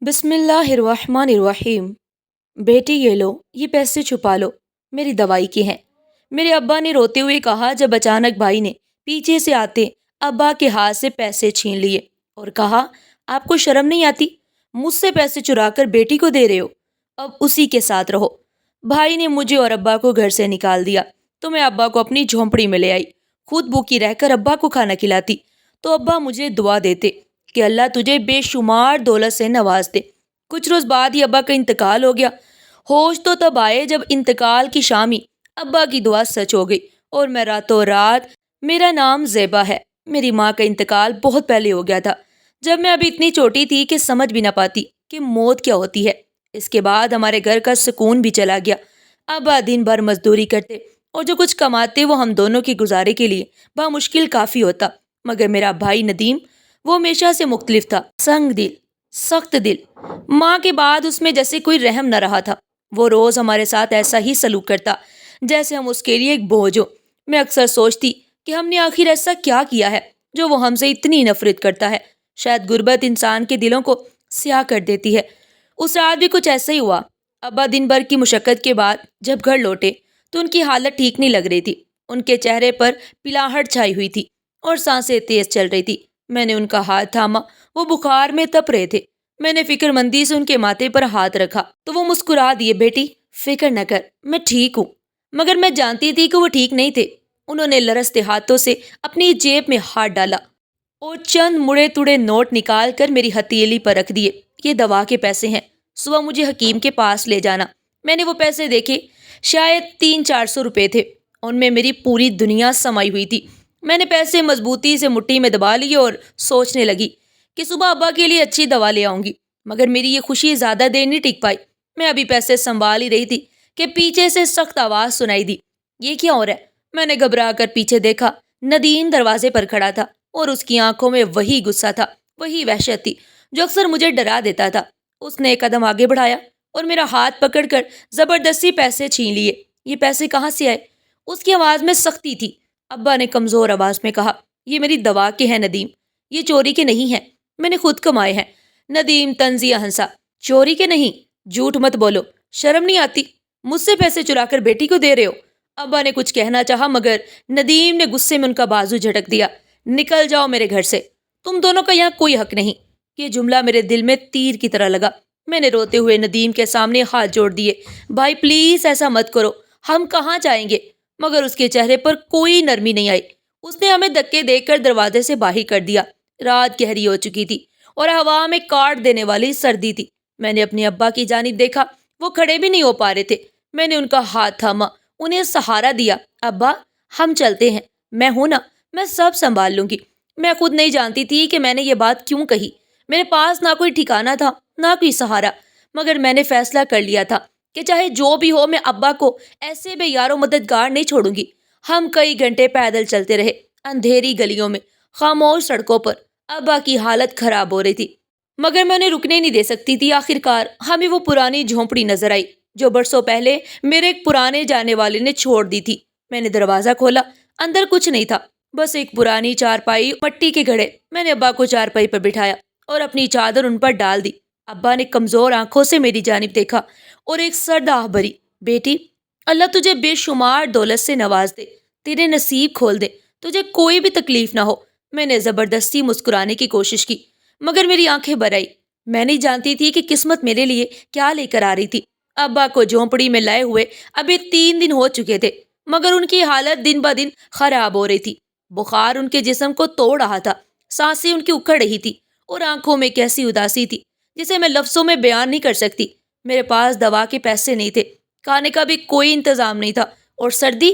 بسم اللہ الرحمن الرحیم۔ بیٹی یہ لو، یہ پیسے چھپا لو، میری دوائی کے ہیں۔ میرے ابا نے روتے ہوئے کہا جب اچانک بھائی نے پیچھے سے آتے ابا کے ہاتھ سے پیسے چھین لیے اور کہا، آپ کو شرم نہیں آتی؟ مجھ سے پیسے چرا کر بیٹی کو دے رہے ہو، اب اسی کے ساتھ رہو۔ بھائی نے مجھے اور ابا کو گھر سے نکال دیا تو میں ابا کو اپنی جھونپڑی میں لے آئی۔ خود بھوکی رہ کر ابا کو کھانا کھلاتی تو ابا مجھے دعا دیتے کہ اللہ تجھے بے شمار دولت سے نواز دے۔ کچھ روز بعد ہی ابا کا انتقال ہو گیا۔ ہوش تو تب آئے جب انتقال کی شام ہی ابا کی دعا سچ ہو گئی اور میں راتوں رات، میرا نام زیبا ہے، میری ماں کا انتقال بہت پہلے ہو گیا تھا، جب میں ابھی اتنی چھوٹی تھی کہ سمجھ بھی نہ پاتی کہ موت کیا ہوتی ہے۔ اس کے بعد ہمارے گھر کا سکون بھی چلا گیا۔ ابا دن بھر مزدوری کرتے اور جو کچھ کماتے وہ ہم دونوں کے گزارے کے لیے بامشکل کافی ہوتا، مگر میرا بھائی ندیم، وہ ہمیشہ سے مختلف تھا، سنگ دل، سخت دل۔ ماں کے بعد اس میں جیسے کوئی رحم نہ رہا تھا۔ وہ روز ہمارے ساتھ ایسا ہی سلوک کرتا جیسے ہم اس کے لیے ایک بوجھ ہو۔ میں اکثر سوچتی کہ ہم نے آخر ایسا کیا کیا ہے جو وہ ہم سے اتنی نفرت کرتا ہے۔ شاید غربت انسان کے دلوں کو سیاہ کر دیتی ہے۔ اس رات بھی کچھ ایسا ہی ہوا۔ ابا دن بھر کی مشقت کے بعد جب گھر لوٹے تو ان کی حالت ٹھیک نہیں لگ رہی تھی۔ ان کے چہرے پر پلاہٹ چھائی ہوئی تھی اور سانسیں تیز چل رہی تھی۔ میں نے ان کا ہاتھ تھاما، وہ بخار میں تپ رہے تھے۔ میں نے فکر مندی سے ان کے ماتھے پر ہاتھ رکھا تو وہ مسکرا دیے، بیٹی فکر نہ کر، میں ٹھیک ہوں۔ مگر میں جانتی تھی کہ وہ ٹھیک نہیں تھے۔ انہوں نے لرزتے ہاتھوں سے اپنی جیب میں ہاتھ ڈالا اور چند مڑے تڑے نوٹ نکال کر میری ہتھیلی پر رکھ دیے۔ یہ دوا کے پیسے ہیں، صبح مجھے حکیم کے پاس لے جانا۔ میں نے وہ پیسے دیکھے، شاید 300-400 روپے تھے۔ ان میں میری پوری دنیا سمائی ہوئی تھی۔ میں نے پیسے مضبوطی سے مٹھی میں دبا لیے اور سوچنے لگی کہ صبح ابا کے لیے اچھی دوا لے آؤں گی۔ مگر میری یہ خوشی زیادہ دیر نہیں ٹک پائی۔ میں ابھی پیسے سنبھال ہی رہی تھی کہ پیچھے سے سخت آواز سنائی دی، یہ کیا ہو رہا ہے؟ میں نے گھبرا کر پیچھے دیکھا۔ ندیم دروازے پر کھڑا تھا اور اس کی آنکھوں میں وہی غصہ تھا، وہی وحشت تھی جو اکثر مجھے ڈرا دیتا تھا۔ اس نے ایک قدم آگے بڑھایا اور میرا ہاتھ پکڑ کر زبردستی پیسے چھین لیے۔ یہ پیسے کہاں سے آئے؟ اس کی آواز میں سختی تھی۔ ابا نے کمزور آواز میں کہا، یہ میری دوا کے ہیں ندیم، یہ چوری کے نہیں ہیں، میں نے خود کمائے ہیں۔ ندیم طنزیہ ہنسا، چوری کے نہیں؟ جھوٹ مت بولو، شرم نہیں آتی؟ مجھ سے پیسے چرا کر بیٹی کو دے رہے ہو؟ ابا نے کچھ کہنا چاہا مگر ندیم نے غصے میں ان کا بازو جھٹک دیا، نکل جاؤ میرے گھر سے، تم دونوں کا یہاں کوئی حق نہیں۔ یہ جملہ میرے دل میں تیر کی طرح لگا۔ میں نے روتے ہوئے ندیم کے سامنے ہاتھ جوڑ دیے، بھائی پلیز ایسا مت کرو، ہم کہاں جائیں گے؟ مگر اس کے چہرے پر کوئی نرمی نہیں آئی۔ اس نے ہمیں دھکے دے کر دروازے سے باہر کر دیا۔ رات گہری ہو چکی تھی اور ہوا میں کاٹ دینے والی سردی تھی۔ میں نے اپنے ابا کی جانب دیکھا، وہ کھڑے بھی نہیں ہو پا رہے تھے۔ میں نے ان کا ہاتھ تھاما، انہیں سہارا دیا۔ ابا ہم چلتے ہیں، میں ہوں نا، میں سب سنبھال لوں گی۔ میں خود نہیں جانتی تھی کہ میں نے یہ بات کیوں کہی۔ میرے پاس نہ کوئی ٹھکانہ تھا، نہ کوئی سہارا، مگر میں نے فیصلہ کر لیا تھا کہ چاہے جو بھی ہو میں ابا کو ایسے بے یار و مددگار نہیں چھوڑوں گی۔ ہم کئی گھنٹے پیدل چلتے رہے، اندھیری گلیوں میں، خاموش سڑکوں پر۔ ابا کی حالت خراب ہو رہی تھی مگر میں انہیں رکنے نہیں دے سکتی تھی۔ آخرکار ہمیں وہ پرانی جھونپڑی نظر آئی جو برسوں پہلے میرے ایک پرانے جانے والے نے چھوڑ دی تھی۔ میں نے دروازہ کھولا، اندر کچھ نہیں تھا، بس ایک پرانی چارپائی، مٹی کے گھڑے۔ میں نے ابا کو چارپائی پر بٹھایا اور اپنی چادر ان پر ڈال دی۔ ابا نے کمزور آنکھوں سے میری جانب دیکھا اور ایک سرد آہ بھری، بیٹی اللہ تجھے بے شمار دولت سے نواز دے، تیرے نصیب کھول دے، تجھے کوئی بھی تکلیف نہ ہو۔ میں نے زبردستی مسکرانے کی کوشش کی مگر میری آنکھیں بھر آئی۔ میں نہیں جانتی تھی کہ قسمت میرے لیے کیا لے کر آ رہی تھی۔ ابا کو جھونپڑی میں لائے ہوئے ابھی 3 دن ہو چکے تھے مگر ان کی حالت دن بہ دن خراب ہو رہی تھی۔ بخار ان کے جسم کو توڑ رہا تھا، سانسیں ان کی اکھڑ رہی تھی اور آنکھوں میں کیسی اداسی تھی جسے میں لفظوں میں بیان نہیں کر سکتی۔ میرے پاس دوا کے پیسے نہیں تھے، کھانے کا بھی کوئی انتظام نہیں تھا، اور سردی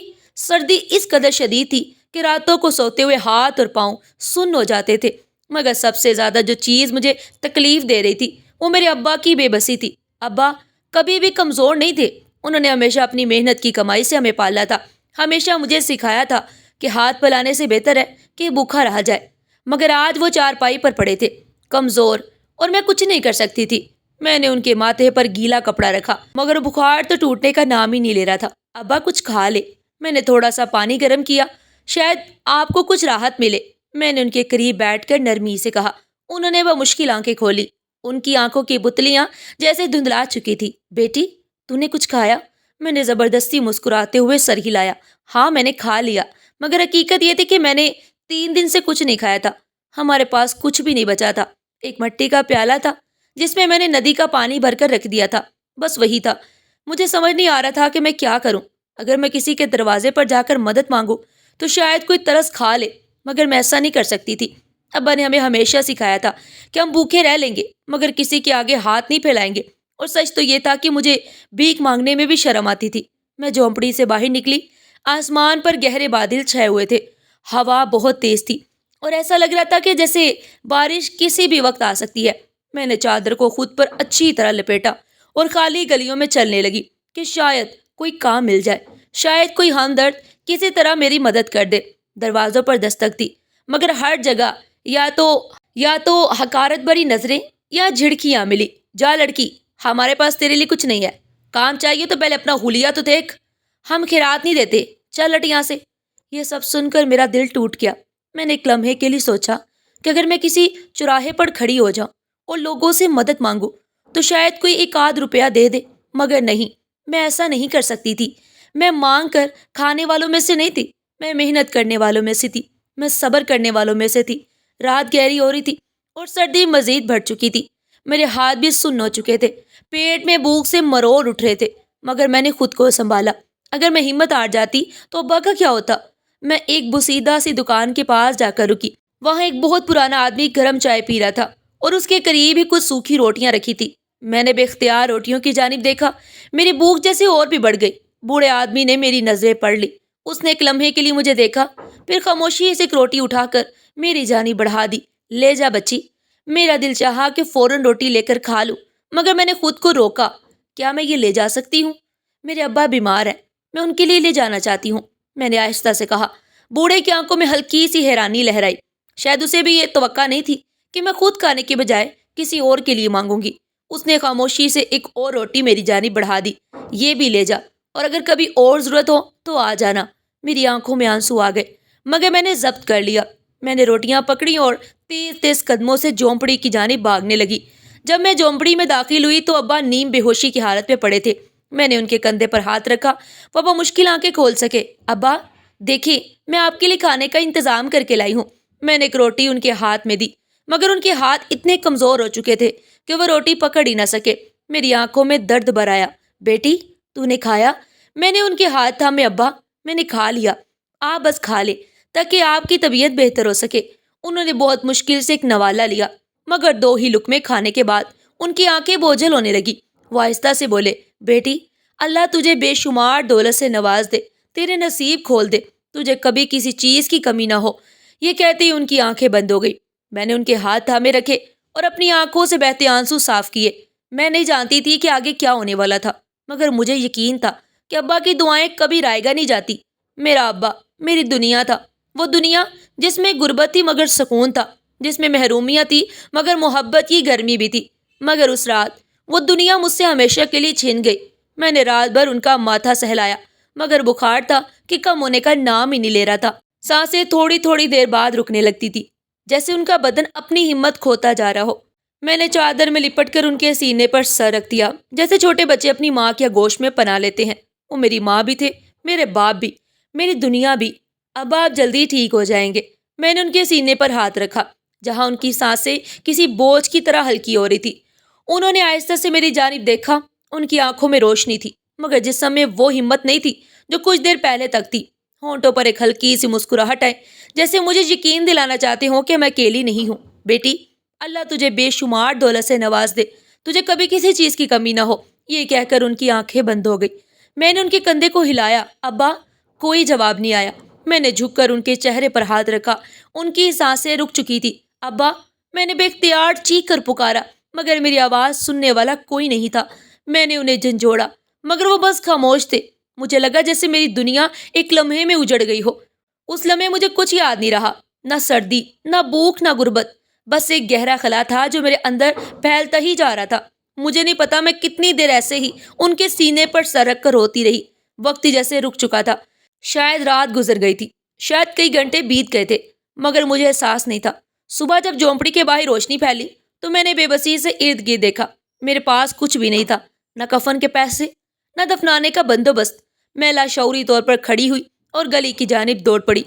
اس قدر شدید تھی کہ راتوں کو سوتے ہوئے ہاتھ اور پاؤں سن ہو جاتے تھے۔ مگر سب سے زیادہ جو چیز مجھے تکلیف دے رہی تھی وہ میرے ابا کی بے بسی تھی۔ ابا کبھی بھی کمزور نہیں تھے، انہوں نے ہمیشہ اپنی محنت کی کمائی سے ہمیں پالا تھا، ہمیشہ مجھے سکھایا تھا کہ ہاتھ پھیلانے سے بہتر ہے کہ بھوکا رہا جائے۔ مگر آج وہ چارپائی پر پڑے تھے، کمزور، اور میں کچھ نہیں کر سکتی تھی۔ میں نے ان کے ماتھے پر گیلا کپڑا رکھا مگر بخار تو ٹوٹنے کا نام ہی نہیں لے رہا تھا۔ ابا کچھ کھا لے، میں نے تھوڑا سا پانی گرم کیا، شاید آپ کو کچھ راحت ملے۔ میں نے ان کے قریب بیٹھ کر نرمی سے کہا۔ انہوں نے بمشکل آنکھیں کھولی، ان کی آنکھوں کی پتلیاں جیسے دھندلا چکی تھی۔ بیٹی، تو نے کچھ کھایا؟ میں نے زبردستی مسکراتے ہوئے سر ہلایا۔ ہاں، میں نے کھا لیا، مگر حقیقت یہ تھی کہ میں نے 3 دن سے کچھ نہیں کھایا تھا۔ ہمارے پاس کچھ بھی نہیں بچا تھا۔ ایک مٹی کا پیالہ تھا جس میں نے ندی کا پانی بھر کر رکھ دیا تھا، بس وہی تھا۔ مجھے سمجھ نہیں آ رہا تھا کہ میں کیا کروں۔ اگر میں کسی کے دروازے پر جا کر مدد مانگوں تو شاید کوئی ترس کھا لے، مگر میں ایسا نہیں کر سکتی تھی۔ ابا نے ہمیں ہمیشہ سکھایا تھا کہ ہم بھوکے رہ لیں گے مگر کسی کے آگے ہاتھ نہیں پھیلائیں گے، اور سچ تو یہ تھا کہ مجھے بھیک مانگنے میں بھی شرم آتی تھی۔ میں جھونپڑی سے باہر نکلی۔ آسمان پر گہرے بادل چھائے ہوئے تھے، ہوا بہت تیز تھی اور ایسا لگ رہا تھا کہ جیسے بارش کسی بھی وقت آ سکتی ہے۔ میں نے چادر کو خود پر اچھی طرح لپیٹا اور خالی گلیوں میں چلنے لگی کہ شاید کوئی کام مل جائے، شاید کوئی ہمدرد کسی طرح میری مدد کر دے۔ دروازوں پر دستک دی، مگر ہر جگہ یا تو حقارت بھری نظریں یا جھڑکیاں ملی۔ جا لڑکی، ہمارے پاس تیرے لیے کچھ نہیں ہے۔ کام چاہیے تو پہلے اپنا حلیہ تو دیکھ، ہم خیرات نہیں دیتے، چل ہٹ یہاں سے۔ یہ سب سن کر میرا دل ٹوٹ گیا۔ میں نے ایک لمحے کے لیے سوچا کہ اگر میں کسی چوراہے پر کھڑی ہو جاؤں اور لوگوں سے مدد مانگوں تو شاید کوئی 1 آدھ روپیہ دے دے، مگر نہیں، میں ایسا نہیں کر سکتی تھی۔ میں مانگ کر کھانے والوں میں سے نہیں تھی، میں محنت کرنے والوں میں سے تھی، میں صبر کرنے والوں میں سے تھی۔ رات گہری ہو رہی تھی اور سردی مزید بڑھ چکی تھی۔ میرے ہاتھ بھی سن ہو چکے تھے، پیٹ میں بھوک سے مروڑ اٹھ رہے تھے، مگر میں نے خود کو سنبھالا۔ اگر میں ہمت ہار جاتی تو ابا کا کیا ہوتا؟ میں ایک بوسیدہ سی دکان کے پاس جا کر رکی۔ وہاں ایک بہت پرانا آدمی گرم چائے پی رہا تھا اور اس کے قریب ہی کچھ سوکھی روٹیاں رکھی تھی۔ میں نے بے اختیار روٹیوں کی جانب دیکھا۔ میری بھوک جیسے اور بھی بڑھ گئی۔ بوڑھے آدمی نے میری نظریں پڑھ لی۔ اس نے ایک لمحے کے لیے مجھے دیکھا، پھر خاموشی سے ایک روٹی اٹھا کر میری جانب بڑھا دی۔ لے جا بچی۔ میرا دل چاہا کہ فوراً روٹی لے کر کھا لوں، مگر میں نے خود کو روکا۔ کیا میں یہ لے جا سکتی ہوں؟ میرے ابا بیمار ہیں، میں ان کے لیے لے جانا چاہتی ہوں، میں نے آہستہ سے کہا۔ بوڑھے کی آنکھوں میں ہلکی سی حیرانی لہرائی۔ شاید اسے بھی یہ توقع نہیں تھی کہ میں خود کھانے کے بجائے کسی اور کے لیے مانگوں گی۔ اس نے خاموشی سے ایک اور روٹی میری جانب بڑھا دی۔ یہ بھی لے جا، اور اگر کبھی اور ضرورت ہو تو آ جانا۔ میری آنکھوں میں آنسو آ گئے، مگر میں نے ضبط کر لیا۔ میں نے روٹیاں پکڑی اور تیز تیز قدموں سے جھونپڑی کی جانب بھاگنے لگی۔ جب میں جھونپڑی میں داخل ہوئی تو ابا نیم بے ہوشی کی حالت میں پڑے تھے۔ میں نے ان کے کندھے پر ہاتھ رکھا۔ پاپا مشکل آنکھیں کھول سکے۔ ابا دیکھیں، میں آپ کے لیے کھانے کا انتظام کر کے لائی ہوں۔ میں نے ایک روٹی ان کے ہاتھ میں دی، مگر ان کے ہاتھ اتنے کمزور ہو چکے تھے کہ وہ روٹی پکڑ ہی نہ سکے۔ میری آنکھوں میں درد بھر آیا۔ بیٹی، تو نے کھایا؟ میں نے ان کے ہاتھ تھامے۔ ابا، میں نے کھا لیا، آپ بس کھا لے تاکہ آپ کی طبیعت بہتر ہو سکے۔ انہوں نے بہت مشکل سے ایک نوالا لیا، مگر 2 ہی لقمے کھانے کے بعد ان کی آنکھیں بوجھل ہونے لگی۔ وہ آہستہ سے بولے، بیٹی، اللہ تجھے بے شمار دولت سے نواز دے، تیرے نصیب کھول دے، تجھے کبھی کسی چیز کی کمی نہ ہو۔ یہ کہتے ہی ان کی آنکھیں بند ہو گئی۔ میں نے ان کے ہاتھ تھامے رکھے اور اپنی آنکھوں سے بہتے آنسو صاف کیے۔ میں نہیں جانتی تھی کہ آگے کیا ہونے والا تھا، مگر مجھے یقین تھا کہ ابا کی دعائیں کبھی رائیگاں نہیں جاتی۔ میرا ابا میری دنیا تھا، وہ دنیا جس میں غربت تھی مگر سکون تھا، جس میں محرومیاں تھی مگر محبت کی گرمی بھی تھی۔ مگر اس رات وہ دنیا مجھ سے ہمیشہ کے لیے چھن گئی۔ میں نے رات بھر ان کا ماتھا سہلایا، مگر بخار تھا کہ کم ہونے کا نام ہی نہیں لے رہا تھا۔ سانسیں تھوڑی تھوڑی دیر بعد رکنے لگتی تھی، جیسے ان کا بدن اپنی ہمت کھوتا جا رہا ہو۔ میں نے چادر میں لپٹ کر ان کے سینے پر سر رکھ دیا، جیسے چھوٹے بچے اپنی ماں کے گوشت میں پناہ لیتے ہیں۔ وہ میری ماں بھی تھے، میرے باپ بھی، میری دنیا بھی۔ ابا آپ جلدی ٹھیک ہو جائیں گے۔ میں نے ان کے سینے پر ہاتھ رکھا، جہاں ان کی سانسیں کسی بوجھ کی طرح ہلکی ہو رہی تھی۔ انہوں نے آہستہ سے میری جانب دیکھا۔ ان کی آنکھوں میں روشنی تھی، مگر جسم میں وہ ہمت نہیں تھی جو کچھ دیر پہلے تک تھی۔ ہونٹوں پر ایک ہلکی سی مسکراہٹ آئی، جیسے مجھے یقین دلانا چاہتے ہوں کہ میں اکیلی نہیں ہوں۔ بیٹی، اللہ تجھے بے شمار دولت سے نواز دے، تجھے کبھی کسی چیز کی کمی نہ ہو۔ یہ کہہ کر ان کی آنکھیں بند ہو گئی۔ میں نے ان کے کندھے کو ہلایا۔ ابا، کوئی جواب نہیں آیا۔ میں نے جھک کر ان کے چہرے پر ہاتھ رکھا۔ ان کی سانسیں رک چکی تھی۔ ابا، میں نے بے اختیار چیخ کر پکارا، مگر میری آواز سننے والا کوئی نہیں تھا۔ میں نے انہیں جھنجھوڑا، مگر وہ بس خاموش تھے۔ مجھے لگا جیسے میری دنیا ایک لمحے میں اجڑ گئی ہو۔ اس لمحے مجھے کچھ یاد نہیں رہا، نہ سردی، نہ بھوک، نہ غربت، بس ایک گہرا خلا تھا جو میرے اندر پھیلتا ہی جا رہا تھا۔ مجھے نہیں پتا میں کتنی دیر ایسے ہی ان کے سینے پر سر رکھ کر روتی رہی۔ وقت جیسے رک چکا تھا، شاید رات گزر گئی تھی، شاید کئی گھنٹے بیت گئے تھے، مگر مجھے احساس نہیں تھا۔ صبح جب جھونپڑی کے باہر روشنی پھیلی تو میں نے بے بسی سے ارد گرد دیکھا۔ میرے پاس کچھ بھی نہیں تھا، نہ کفن کے پیسے، نہ دفنانے کا بندوبست۔ میں لاشعوری طور پر کھڑی ہوئی اور گلی کی جانب دوڑ پڑی۔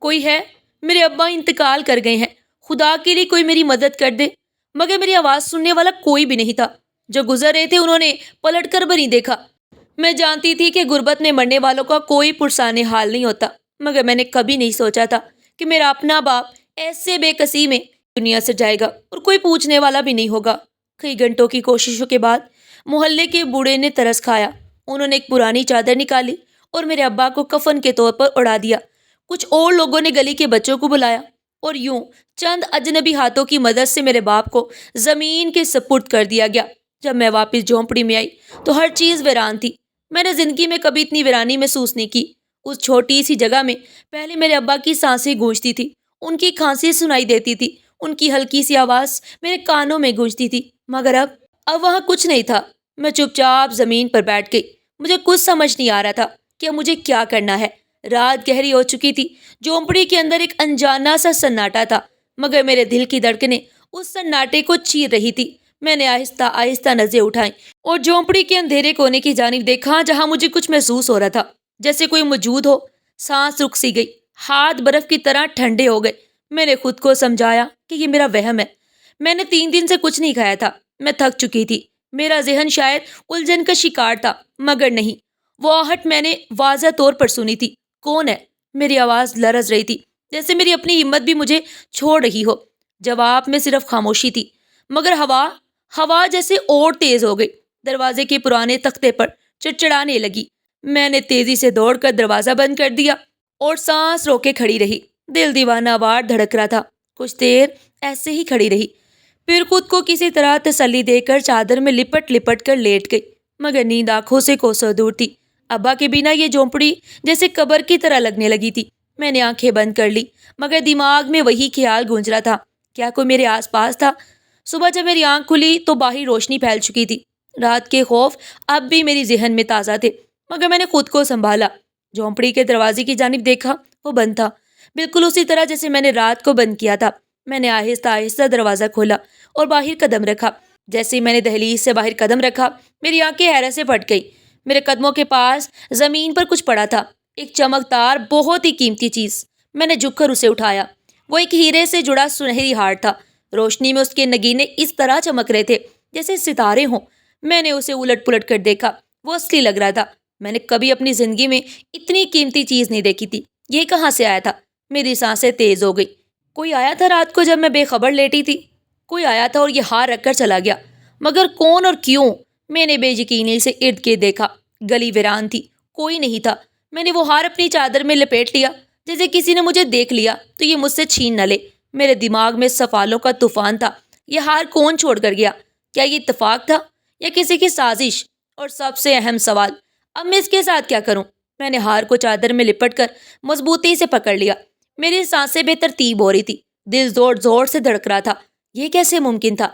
کوئی ہے؟ میرے ابا انتقال کر گئے ہیں، خدا کے لیے کوئی میری مدد کر دے۔ مگر میری آواز سننے والا کوئی بھی نہیں تھا۔ جو گزر رہے تھے انہوں نے پلٹ کر بھی نہیں دیکھا۔ میں جانتی تھی کہ غربت میں مرنے والوں کا کوئی پرسان حال نہیں ہوتا، مگر میں نے کبھی نہیں سوچا تھا کہ میرا اپنا باپ ایسے بے کسی میں دنیا سے جائے گا اور کوئی پوچھنے والا بھی نہیں ہوگا۔ کئی گھنٹوں کی کوششوں کے بعد محلے کے بوڑھے نے ترس کھایا۔ انہوں نے ایک پرانی چادر نکالی اور میرے ابا کو کفن کے طور پر اڑا دیا۔ کچھ اور لوگوں نے گلی کے بچوں کو بلایا اور یوں چند اجنبی ہاتھوں کی مدد سے میرے باپ کو زمین کے سپرد کر دیا گیا۔ جب میں واپس جھونپڑی میں آئی تو ہر چیز ویران تھی۔ میں نے زندگی میں کبھی اتنی ویرانی محسوس نہیں کی۔ اس چھوٹی سی جگہ میں پہلے میرے ابا کی سانسیں گونجتی تھی، ان کی کھانسی سنائی دیتی تھی، ان کی ہلکی سی آواز میرے کانوں میں گونجتی تھی، مگر اب وہاں کچھ نہیں تھا۔ میں چپ چاپ زمین پر بیٹھ گئی۔ مجھے کچھ سمجھ نہیں آ رہا تھا کہ مجھے کیا کرنا ہے۔ رات گہری ہو چکی تھی۔ جھونپڑی کے اندر ایک انجانا سا سناٹا تھا، مگر میرے دل کی دھڑکنیں اس سناٹے کو چیر رہی تھی۔ میں نے آہستہ آہستہ نظریں اٹھائیں اور جھونپڑی کے اندھیرے کونے کی جانب دیکھا جہاں مجھے کچھ محسوس ہو رہا تھا، جیسے کوئی موجود ہو۔ سانس رک سی گئی، ہاتھ برف کی طرح ٹھنڈے ہو گئے۔ میں نے خود کو سمجھایا کہ یہ میرا وہم ہے۔ میں نے 3 دن سے کچھ نہیں کھایا تھا، میں تھک چکی تھی۔ میرا ذہن شاید الجھن کا شکار تھا، مگر نہیں۔ وہ آہٹ میں نے واضح طور پر سنی تھی۔ کون ہے؟ میری آواز لرز رہی تھی، جیسے میری اپنی ہمت بھی مجھے چھوڑ رہی ہو۔ جواب میں صرف خاموشی تھی، مگر ہوا جیسے اور تیز ہو گئی، دروازے کے پرانے تختے پر چڑچڑانے لگی۔ میں نے تیزی سے دوڑ کر دروازہ بند کر دیا اور سانس روکے کھڑی رہی۔ دل دیوانہ وار دھڑک رہا تھا۔ کچھ دیر ایسے ہی کھڑی رہی، پھر خود کو کسی طرح تسلی دے کر چادر میں لپٹ لپٹ کر لیٹ گئی، مگر نیند آنکھوں سے کوسوں دور تھی۔ ابا کے بنا یہ جھونپڑی جیسے قبر کی طرح لگنے لگی تھی۔ میں نے آنکھیں بند کر لی، مگر دماغ میں وہی خیال گونج رہا تھا، کیا کوئی میرے آس پاس تھا؟ صبح جب میری آنکھ کھلی تو باہر روشنی پھیل چکی تھی۔ رات کے خوف اب بھی میری ذہن میں تازہ تھے، مگر میں نے خود کو سنبھالا۔ جھونپڑی کے دروازے کی جانب دیکھا، وہ بند تھا، بالکل اسی طرح جیسے میں نے رات کو بند کیا تھا۔ میں نے آہستہ آہستہ دروازہ کھولا اور باہر قدم رکھا۔ جیسے ہی میں نے دہلیز سے باہر قدم رکھا، میری آنکھیں حیرت سے پھٹ گئی۔ میرے قدموں کے پاس زمین پر کچھ پڑا تھا، ایک چمکدار بہت ہی قیمتی چیز۔ میں نے جھک کر اسے اٹھایا۔ وہ ایک ہیرے سے جڑا سنہری ہار تھا۔ روشنی میں اس کے نگینے اس طرح چمک رہے تھے جیسے ستارے ہوں۔ میں نے اسے الٹ پلٹ کر دیکھا، وہ اصلی لگ رہا تھا۔ میں نے کبھی اپنی زندگی میں اتنی قیمتی چیز نہیں دیکھی تھی۔ یہ کہاں سے آیا تھا؟ میری سانسیں تیز ہو گئی۔ کوئی آیا تھا رات کو جب میں بے خبر لیٹی تھی؟ کوئی آیا تھا اور یہ ہار رکھ کر چلا گیا، مگر کون اور کیوں؟ میں نے بے یقینی سے ارد گرد دیکھا۔ گلی ویران تھی، کوئی نہیں تھا۔ میں نے وہ ہار اپنی چادر میں لپیٹ لیا، جیسے کسی نے مجھے دیکھ لیا تو یہ مجھ سے چھین نہ لے۔ میرے دماغ میں سوالوں کا طوفان تھا۔ یہ ہار کون چھوڑ کر گیا؟ کیا یہ اتفاق تھا یا کسی کی سازش؟ اور سب سے اہم سوال، اب میں اس کے ساتھ کیا کروں؟ میں نے ہار کو چادر میں لپٹ کر مضبوطی سے پکڑ لیا۔ میری سانسیں بے ترتیب ہو رہی تھی، دل زور زور سے دھڑک رہا تھا۔ یہ کیسے ممکن تھا؟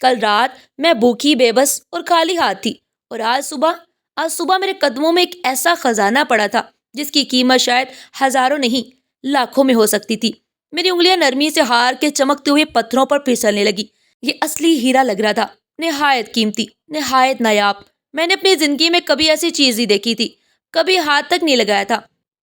کل رات میں بھوکی، بے بس اور خالی ہاتھ تھی، اور آج صبح میرے قدموں میں ایک ایسا خزانہ پڑا تھا جس کی قیمت شاید ہزاروں نہیں لاکھوں میں ہو سکتی تھی۔ میری انگلیاں نرمی سے ہار کے چمکتے ہوئے پتھروں پر پھسلنے لگی۔ یہ اصلی ہیرا لگ رہا تھا، نہایت قیمتی، نہایت نایاب۔ میں نے اپنی زندگی میں کبھی ایسی چیز نہیں دیکھی تھی، کبھی ہاتھ تک نہیں لگایا تھا،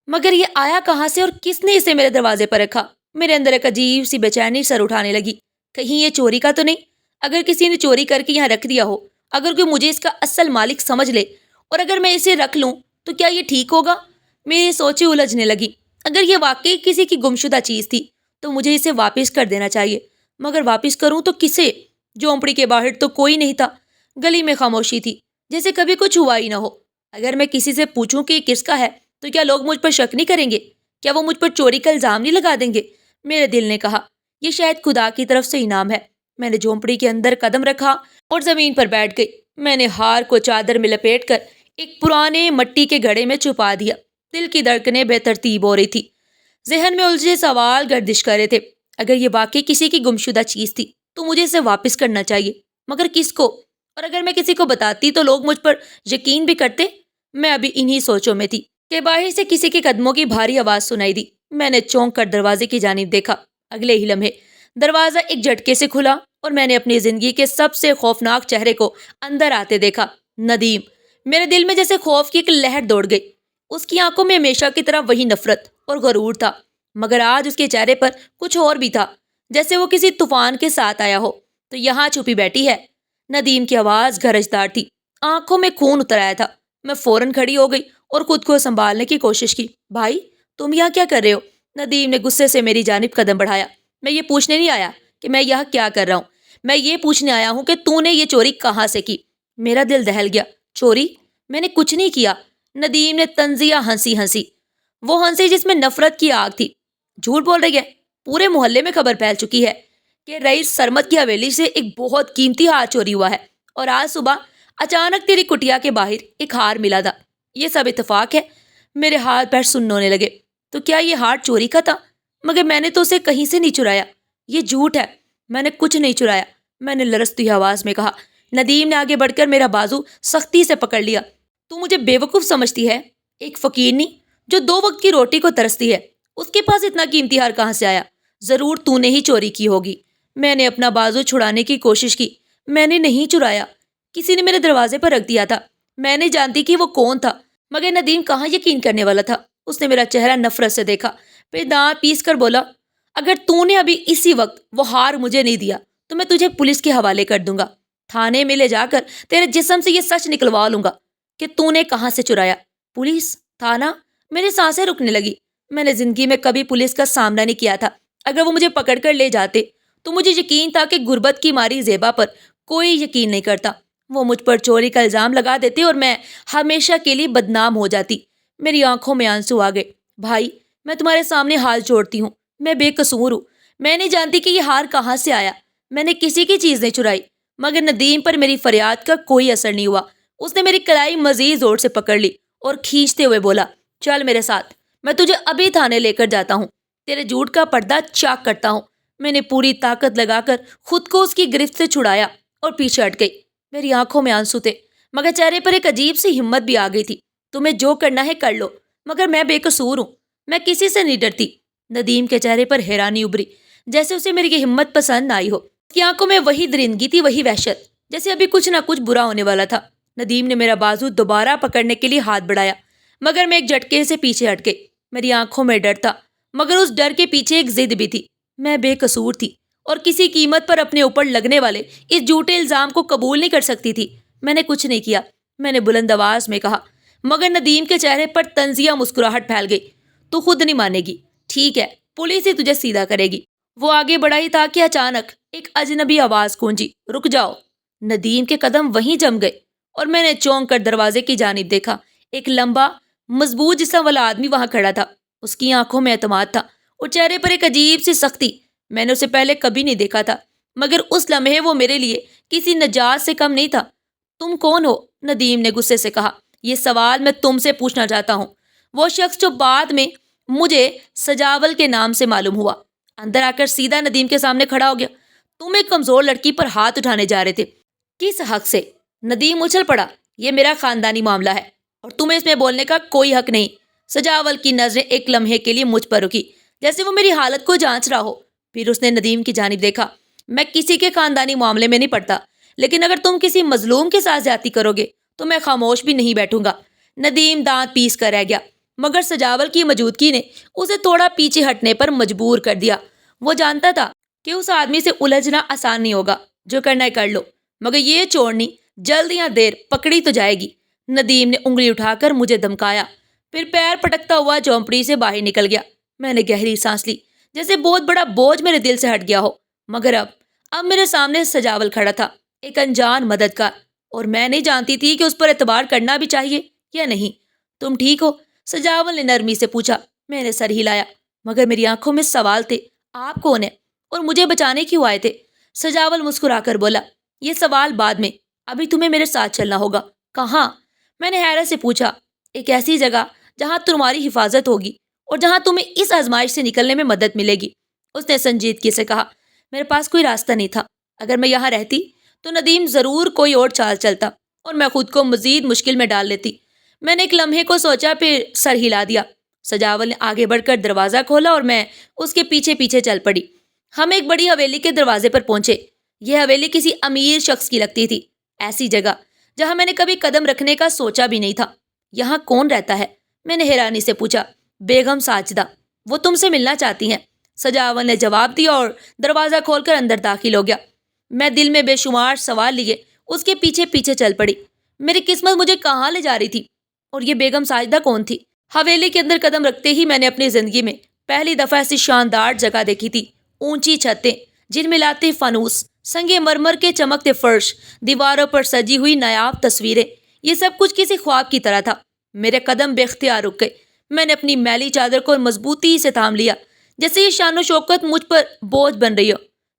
مگر یہ آیا کہاں سے اور کس نے اسے میرے دروازے پر رکھا؟ میرے اندر ایک عجیب سی بے چینی سر اٹھانے لگی۔ کہیں یہ چوری کا تو نہیں؟ اگر کسی نے چوری کر کے یہاں رکھ دیا ہو، اگر کوئی مجھے اس کا اصل مالک سمجھ لے، اور اگر میں اسے رکھ لوں تو کیا یہ ٹھیک ہوگا؟ میری سوچیں الجھنے لگی۔ اگر یہ واقعی کسی کی گمشدہ چیز تھی تو مجھے اسے واپس کر دینا چاہیے، مگر واپس کروں تو کسے؟ جھونپڑی کے باہر تو کوئی نہیں تھا، گلی میں خاموشی تھی، جیسے کبھی کچھ ہوا ہی نہ ہو۔ اگر میں کسی سے پوچھوں کہ یہ کس کا ہے تو کیا لوگ مجھ پر شک نہیں کریں گے؟ کیا وہ مجھ پر چوری کا الزام نہیں لگا دیں گے؟ میرے دل نے کہا، یہ شاید خدا کی طرف سے انعام ہے۔ میں نے جھونپڑی کے اندر قدم رکھا اور زمین پر بیٹھ گئی۔ میں نے ہار کو چادر میں لپیٹ کر ایک پرانے مٹی کے گھڑے میں چھپا دیا۔ دل کی دھڑکنیں بے ترتیب ہو رہی تھی، ذہن میں الجھے سوال گردش کر رہے تھے۔ اگر یہ واقعی کسی کی گمشدہ چیز تھی تو مجھے اسے واپس کرنا چاہیے، مگر کس کو؟ اور اگر میں کسی کو بتاتی تو لوگ مجھ پر یقین بھی کرتے؟ میں ابھی انہی سوچوں میں تھی کہ باہر سے کسی کے قدموں کی بھاری آواز سنائی دی۔ میں نے چونک کر دروازے کی جانب دیکھا۔ اگلے ہی لمحے دروازہ ایک جھٹکے سے کھلا اور میں نے اپنی زندگی کے سب سے خوفناک چہرے کو اندر آتے دیکھا، ندیم۔ میرے دل میں جیسے خوف کی ایک لہر دوڑ گئی۔ اس کی آنکھوں میں ہمیشہ کی طرح وہی نفرت اور غرور تھا، مگر آج اس کے چہرے پر کچھ اور بھی تھا، جیسے وہ کسی طوفان کے ساتھ آیا ہو تو یہاں چھپی بیٹھی ہے۔ ندیم کی آواز گرجدار تھی، آنکھوں میں خون اتر آیا تھا۔ میں فوراً کھڑی ہو گئی اور خود کو سنبھالنے کی کوشش کی۔ بھائی، تم یہاں کیا کر رہے ہو؟ ندیم نے غصے سے میری جانب قدم بڑھایا۔ میں یہ پوچھنے نہیں آیا کہ میں یہاں کیا کر رہا ہوں، میں یہ پوچھنے آیا ہوں کہ تو نے یہ چوری کہاں سے کی؟ میرا دل دہل گیا۔ چوری؟ میں نے کچھ نہیں کیا۔ ندیم نے طنزیہ ہنسی، وہ ہنسی جس میں نفرت کی آگ تھی۔ جھوٹ بول رہی ہے، پورے محلے میں خبر پھیل چکی ہے کہ رئیس سرمت کی حویلی سے ایک بہت قیمتی ہار چوری ہوا ہے، اور آج صبح اچانک تیری کٹیا کے باہر ایک ہار ملا تھا۔ یہ سب اتفاق ہے؟ میرے ہاتھ پیر سن ہونے لگے۔ تو کیا یہ ہار چوری کا تھا؟ مگر میں نے تو اسے کہیں سے نہیں چرایا۔ یہ جھوٹ ہے، میں نے کچھ نہیں چرایا، میں نے لرزتی آواز میں کہا۔ ندیم نے آگے بڑھ کر میرا بازو سختی سے پکڑ لیا۔ تو مجھے بیوقوف سمجھتی ہے؟ ایک فقیرنی جو 2 وقت کی روٹی کو ترستی ہے، اس کے پاس اتنا قیمتی ہار کہاں سے آیا؟ ضرور تو نے ہی چوری کی ہوگی۔ میں نے اپنا بازو چھڑانے کی کوشش کی۔ میں نے نہیں چرایا، کسی نے میرے دروازے پر رکھ دیا تھا۔ میں نہیں جانتی کہ وہ کون تھا، مگر ندیم کہاں یقین کرنے والا تھا۔ اس نے میرا چہرہ نفرت سے دیکھا، پھر دانت پیس کر بولا، اگر تو نے ابھی اسی وقت وہ ہار مجھے نہیں دیا تو میں تجھے پولیس کے حوالے کر دوں گا۔ تھانے میں لے جا کر تیرے جسم سے یہ سچ نکلوا لوں گا کہ تو نے کہاں سے چرایا۔ پولیس؟ تھانہ؟ میری سانسیں رکنے لگی۔ میں نے زندگی میں کبھی پولیس کا سامنا نہیں کیا تھا۔ اگر وہ مجھے پکڑ کر لے جاتے تو مجھے یقین تھا کہ غربت کی ماری زیبا پر کوئی یقین نہیں کرتا۔ وہ مجھ پر چوری کا الزام لگا دیتے اور میں ہمیشہ کے لیے بدنام ہو جاتی۔ میری آنکھوں میں آنسو آ گئے۔ بھائی، میں تمہارے سامنے ہاتھ جوڑتی ہوں، میں بے قصور ہوں۔ میں نہیں جانتی کہ یہ ہار کہاں سے آیا۔ میں نے کسی کی چیز نہیں چرائی۔ مگر ندیم پر میری فریاد کا کوئی اثر نہیں ہوا۔ اس نے میری کلائی مزید زور سے پکڑ لی اور کھینچتے ہوئے بولا، چل میرے ساتھ، میں تجھے ابھی تھانے لے کر جاتا ہوں، تیرے جھوٹ کا پردہ چاک کرتا ہوں۔ میں نے پوری طاقت لگا کر خود کو اس کی گرفت سے چھڑایا اور پیچھے ہٹ گئی۔ میری آنکھوں میں آنسو تھے، مگر چہرے پر ایک عجیب سی ہمت بھی آ گئی تھی۔ تمہیں جو کرنا ہے کر لو، مگر میں بے قصور ہوں، میں کسی سے نہیں ڈرتی۔ ندیم کے چہرے پر حیرانی ابھری، جیسے اسے میری یہ ہمت پسند نہ آئی ہو۔ اس کی آنکھوں میں وہی درندگی تھی، وہی وحشت، جیسے ابھی کچھ نہ کچھ برا ہونے والا تھا۔ ندیم نے میرا بازو دوبارہ پکڑنے کے لیے ہاتھ بڑھایا، مگر میں ایک جھٹکے سے پیچھے ہٹ گئی۔ میری آنکھوں میں ڈر تھا، مگر اس ڈر کے پیچھے ایک ضد بھی تھی۔ میں بے قصور تھی اور کسی قیمت پر اپنے اوپر لگنے والے اس جھوٹے الزام کو قبول نہیں کر سکتی تھی۔ میں نے کچھ نہیں کیا، میں نے بلند آواز میں کہا، مگر ندیم کے چہرے پر طنزیہ مسکراہٹ پھیل گئی۔ تو خود نہیں مانے گی؟ ٹھیک ہے، پولیس ہی تجھے سیدھا کرے گی۔ وہ آگے بڑھا ہی تھا کہ اچانک ایک اجنبی آواز گونجی، رک جاؤ۔ ندیم کے قدم وہیں جم گئے اور میں نے چونک کر دروازے کی جانب دیکھا۔ ایک لمبا، مضبوط جسم والا آدمی وہاں کھڑا تھا۔ اس کی آنکھوں میں اعتماد تھا اور چہرے پر ایک عجیب سی سختی۔ میں نے اسے پہلے کبھی نہیں دیکھا تھا، مگر اس لمحے وہ میرے لیے کسی نجات سے کم نہیں تھا۔ تم کون ہو؟ ندیم نے غصے سے کہا۔ یہ سوال میں تم سے پوچھنا چاہتا ہوں۔ وہ شخص جو بعد میں مجھے سجاول کے نام سے معلوم ہوا، اندر آ کر سیدھا ندیم کے سامنے کھڑا ہو گیا۔ تم ایک کمزور لڑکی پر ہاتھ اٹھانے جا رہے تھے، کس حق سے؟ ندیم اچھل پڑا، یہ میرا خاندانی معاملہ ہے اور تمہیں اس میں بولنے کا کوئی حق نہیں۔ سجاول کی نظریں ایک لمحے کے لیے مجھ پر رکی، جیسے وہ میری حالت کو جانچ رہا ہو۔ پھر اس نے ندیم کی جانب دیکھا۔ میں کسی کے خاندانی معاملے میں نہیں پڑتا، لیکن اگر تم کسی مظلوم کے ساتھ زیادتی کرو گے تو میں خاموش بھی نہیں بیٹھوں گا۔ ندیم دانت پیس کر رہ گیا، مگر سجاول کی موجودگی نے اسے تھوڑا پیچھے ہٹنے پر مجبور کر دیا۔ وہ جانتا تھا کہ اس آدمی سے الجھنا آسان نہیں ہوگا، جو کرنا ہے کر لو، مگر یہ چوڑنی جلد یا دیر پکڑی تو جائے گی۔ ندیم نے انگلی اٹھا کر مجھے دھمکایا، پھر پیر پٹکتا ہوا جھونپڑی سے باہر نکل گیا۔ میں نے گہری سانس لی، جیسے بہت بڑا بوجھ میرے دل سے ہٹ گیا ہو۔ مگر اب میرے سامنے سجاول کھڑا تھا، ایک انجان مددگار، اور میں نہیں جانتی تھی کہ اس پر اعتبار کرنا بھی چاہیے یا نہیں۔ تم ٹھیک ہو؟ سجاول نے نرمی سے پوچھا۔ میں نے سر ہلایا، مگر میری آنکھوں میں سوال تھے۔ آپ کون ہیں اور مجھے بچانے کیوں آئے تھے؟ سجاول مسکرا کر بولا، یہ سوال بعد میں، ابھی تمہیں میرے ساتھ چلنا ہوگا۔ کہاں؟ میں نے حیرت سے پوچھا۔ ایک ایسی جگہ جہاں تمہاری حفاظت ہوگی اور جہاں تمہیں اس آزمائش سے نکلنے میں مدد ملے گی۔ اس نے سنجیدگی سے کہا، میرے پاس کوئی راستہ نہیں تھا۔ اگر میں یہاں رہتی تو ندیم ضرور کوئی اور چال چلتا اور میں خود کو مزید مشکل میں ڈال لیتی۔ میں نے ایک لمحے کو سوچا، پھر سر ہلا دیا۔ سجاول نے آگے بڑھ کر دروازہ کھولا اور میں اس کے پیچھے پیچھے چل پڑی۔ ہم ایک بڑی حویلی کے دروازے پر پہنچے۔ یہ حویلی کسی امیر شخص کی لگتی تھی، ایسی جگہ جہاں میں نے کبھی قدم رکھنے کا سوچا بھی نہیں تھا۔ یہاں کون رہتا ہے؟ میں نے حیرانی سے پوچھا۔ بیگم ساجدہ، وہ تم سے ملنا چاہتی ہیں، سجاول نے جواب دیا اور دروازہ کھول کر اندر داخل ہو گیا۔ میں دل میں بے شمار سوال لیے اس کے پیچھے پیچھے چل پڑی۔ میری قسمت مجھے کہاں لے جا رہی تھی؟ اور یہ بیگم ساجدہ کون تھی؟ حویلی کے اندر قدم رکھتے ہی میں نے اپنی زندگی میں پہلی دفعہ ایسی شاندار جگہ دیکھی تھی۔ اونچی چھتیں، جھلملاتے فانوس، سنگ مرمر کے چمکتے فرش، دیواروں پر سجی ہوئی نایاب تصویریں، یہ سب کچھ کسی خواب کی طرح تھا۔ میرے قدم بے اختیار رک گئے۔ میں نے اپنی میلی چادر کو مضبوطی سے تھام لیا، جیسے یہ شان و شوکت مجھ پر بوجھ بن رہی ہو۔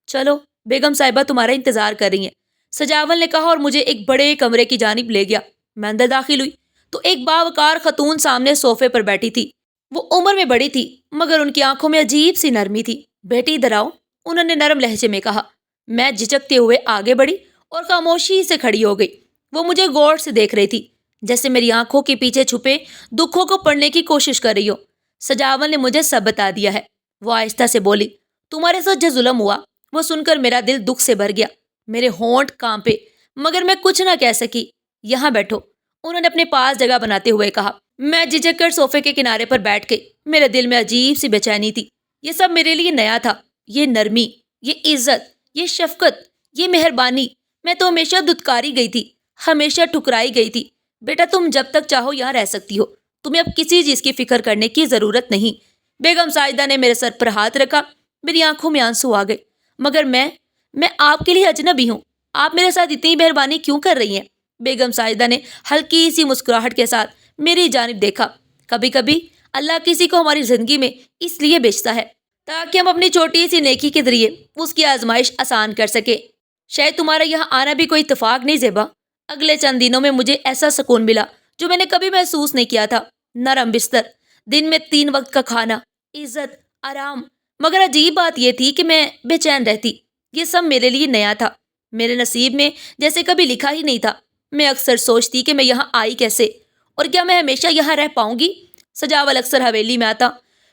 چلو، بیگم صاحبہ تمہارا انتظار کر رہی ہیں، سجاول نے کہا اور مجھے ایک بڑے کمرے کی جانب لے گیا۔ میں اندر داخل ہوئی تو ایک باوقار خاتون سامنے صوفے پر بیٹھی تھی۔ وہ عمر میں بڑی تھی مگر ان کی آنکھوں میں عجیب سی نرمی تھی۔ بیٹی ادھر آؤ، انہوں نے نرم لہجے میں کہا۔ میں جھجکتے ہوئے آگے بڑھی اور خاموشی سے کھڑی ہو گئی۔ وہ مجھے غور سے دیکھ رہی تھی، جیسے میری آنکھوں کے پیچھے چھپے دکھوں کو پڑھنے کی کوشش کر رہی ہو۔ سجاول نے مجھے سب بتا دیا ہے، وہ آہستہ سے بولی۔ تمہارے ساتھ جو ظلم ہوا، وہ سن کر میرا دل دکھ سے بھر گیا۔ میرے ہونٹ کانپے مگر میں کچھ نہ کہہ سکی۔ یہاں بیٹھو، انہوں نے اپنے پاس جگہ بناتے ہوئے کہا۔ میں جھجک کر صوفے کے کنارے پر بیٹھ گئی۔ میرے دل میں عجیب سی بے چینی تھی۔ یہ سب میرے لیے نیا تھا، یہ نرمی، یہ عزت، یہ شفقت، یہ مہربانی۔ میں تو ہمیشہ دھتکاری گئی تھی، ہمیشہ ٹھکرائی گئی تھی۔ بیٹا، تم جب تک چاہو یہاں رہ سکتی ہو، تمہیں اب کسی چیز کی فکر کرنے کی ضرورت نہیں۔ بیگم ساجدہ نے میرے سر پر ہاتھ رکھا۔ میری آنکھوں میں آنسو آ گئے۔ مگر میں آپ کے لیے اجنبی ہوں، آپ میرے ساتھ اتنی مہربانی کیوں کر رہی ہیں؟ بیگم ساجدہ نے ہلکی سی مسکراہٹ کے ساتھ میری جانب دیکھا۔ کبھی کبھی اللہ کسی کو ہماری زندگی میں اس لیے بھیجتا ہے تاکہ ہم اپنی چھوٹی سی نیکی کے ذریعے اس کی آزمائش آسان کر سکے۔ شاید تمہارا یہاں آنا بھی کوئی اتفاق نہیں زیبا۔ اگلے چند دنوں میں مجھے ایسا سکون ملا جو میں نے کبھی محسوس نہیں کیا تھا۔ نرم بستر، دن میں 3 وقت کا کھانا، عزت، آرام۔ مگر عجیب بات یہ تھی کہ میں بے چین رہتی۔ یہ سب میرے لیے نیا تھا، میرے نصیب میں جیسے کبھی لکھا ہی نہیں تھا۔ میں اکثر سوچتی کہ میں یہاں آئی کیسے، اور کیا میں ہمیشہ یہاں رہ پاؤں گی؟ سجاول اکثر حویلی میں آتا۔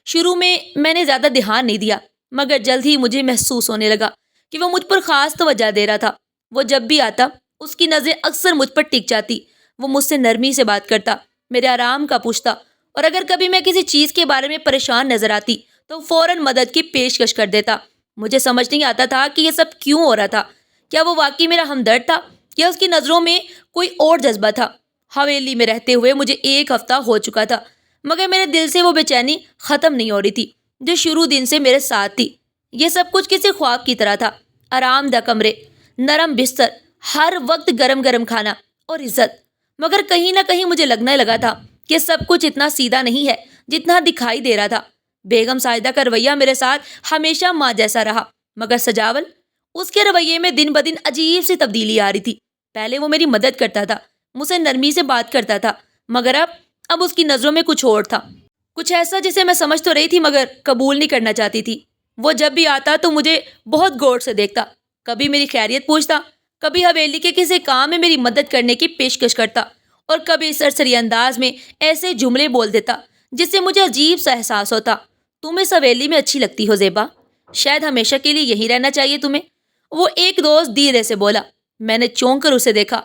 شروع میں نے زیادہ دھیان نہیں دیا، مگر جلد ہی مجھے محسوس ہونے لگا کہ وہ مجھ پر خاص توجہ دے رہا تھا۔ وہ جب بھی آتا، اس کی نظریں اکثر مجھ پر ٹک جاتی۔ وہ مجھ سے نرمی سے بات کرتا، میرے آرام کا پوچھتا، اور اگر کبھی میں کسی چیز کے بارے میں پریشان نظر آتی تو فوراً مدد کی پیشکش کر دیتا۔ مجھے سمجھ نہیں آتا تھا کہ یہ سب کیوں ہو رہا تھا۔ کیا وہ واقعی میرا ہمدرد تھا یا اس کی نظروں میں کوئی اور جذبہ تھا؟ حویلی میں رہتے ہوئے مجھے 1 ہفتہ ہو چکا تھا، مگر میرے دل سے وہ بے چینی ختم نہیں ہو رہی تھی جو شروع دن سے میرے ساتھ تھی۔ یہ سب کچھ کسی خواب کی طرح تھا۔ آرام دہ کمرے، نرم بستر، ہر وقت گرم گرم کھانا اور عزت۔ مگر کہیں نہ کہیں مجھے لگنے لگا تھا کہ سب کچھ اتنا سیدھا نہیں ہے جتنا دکھائی دے رہا تھا۔ بیگم ساجدہ کا رویہ میرے ساتھ ہمیشہ ماں جیسا رہا، مگر سجاول، اس کے رویے میں دن بدن عجیب سی تبدیلی آ رہی تھی۔ پہلے وہ میری مدد کرتا تھا، مجھ سے نرمی سے بات کرتا تھا، مگر اب اس کی نظروں میں کچھ اور تھا، کچھ ایسا جسے میں سمجھ تو رہی تھی مگر قبول نہیں کرنا چاہتی تھی۔ وہ جب بھی آتا تو مجھے بہت غور سے دیکھتا، کبھی میری خیریت پوچھتا، کبھی حویلی کے کسی کام میں میری مدد کرنے کی پیشکش کرتا، اور کبھی سرسری انداز میں ایسے جملے بول دیتا جس سے مجھے عجیب سا احساس ہوتا۔ تم اس حویلی میں اچھی لگتی ہو زیبا، شاید ہمیشہ کے لیے یہیں رہنا چاہیے تمہیں، وہ ایک دوست دھیرے سے بولا۔ میں نے چونک کر اسے دیکھا۔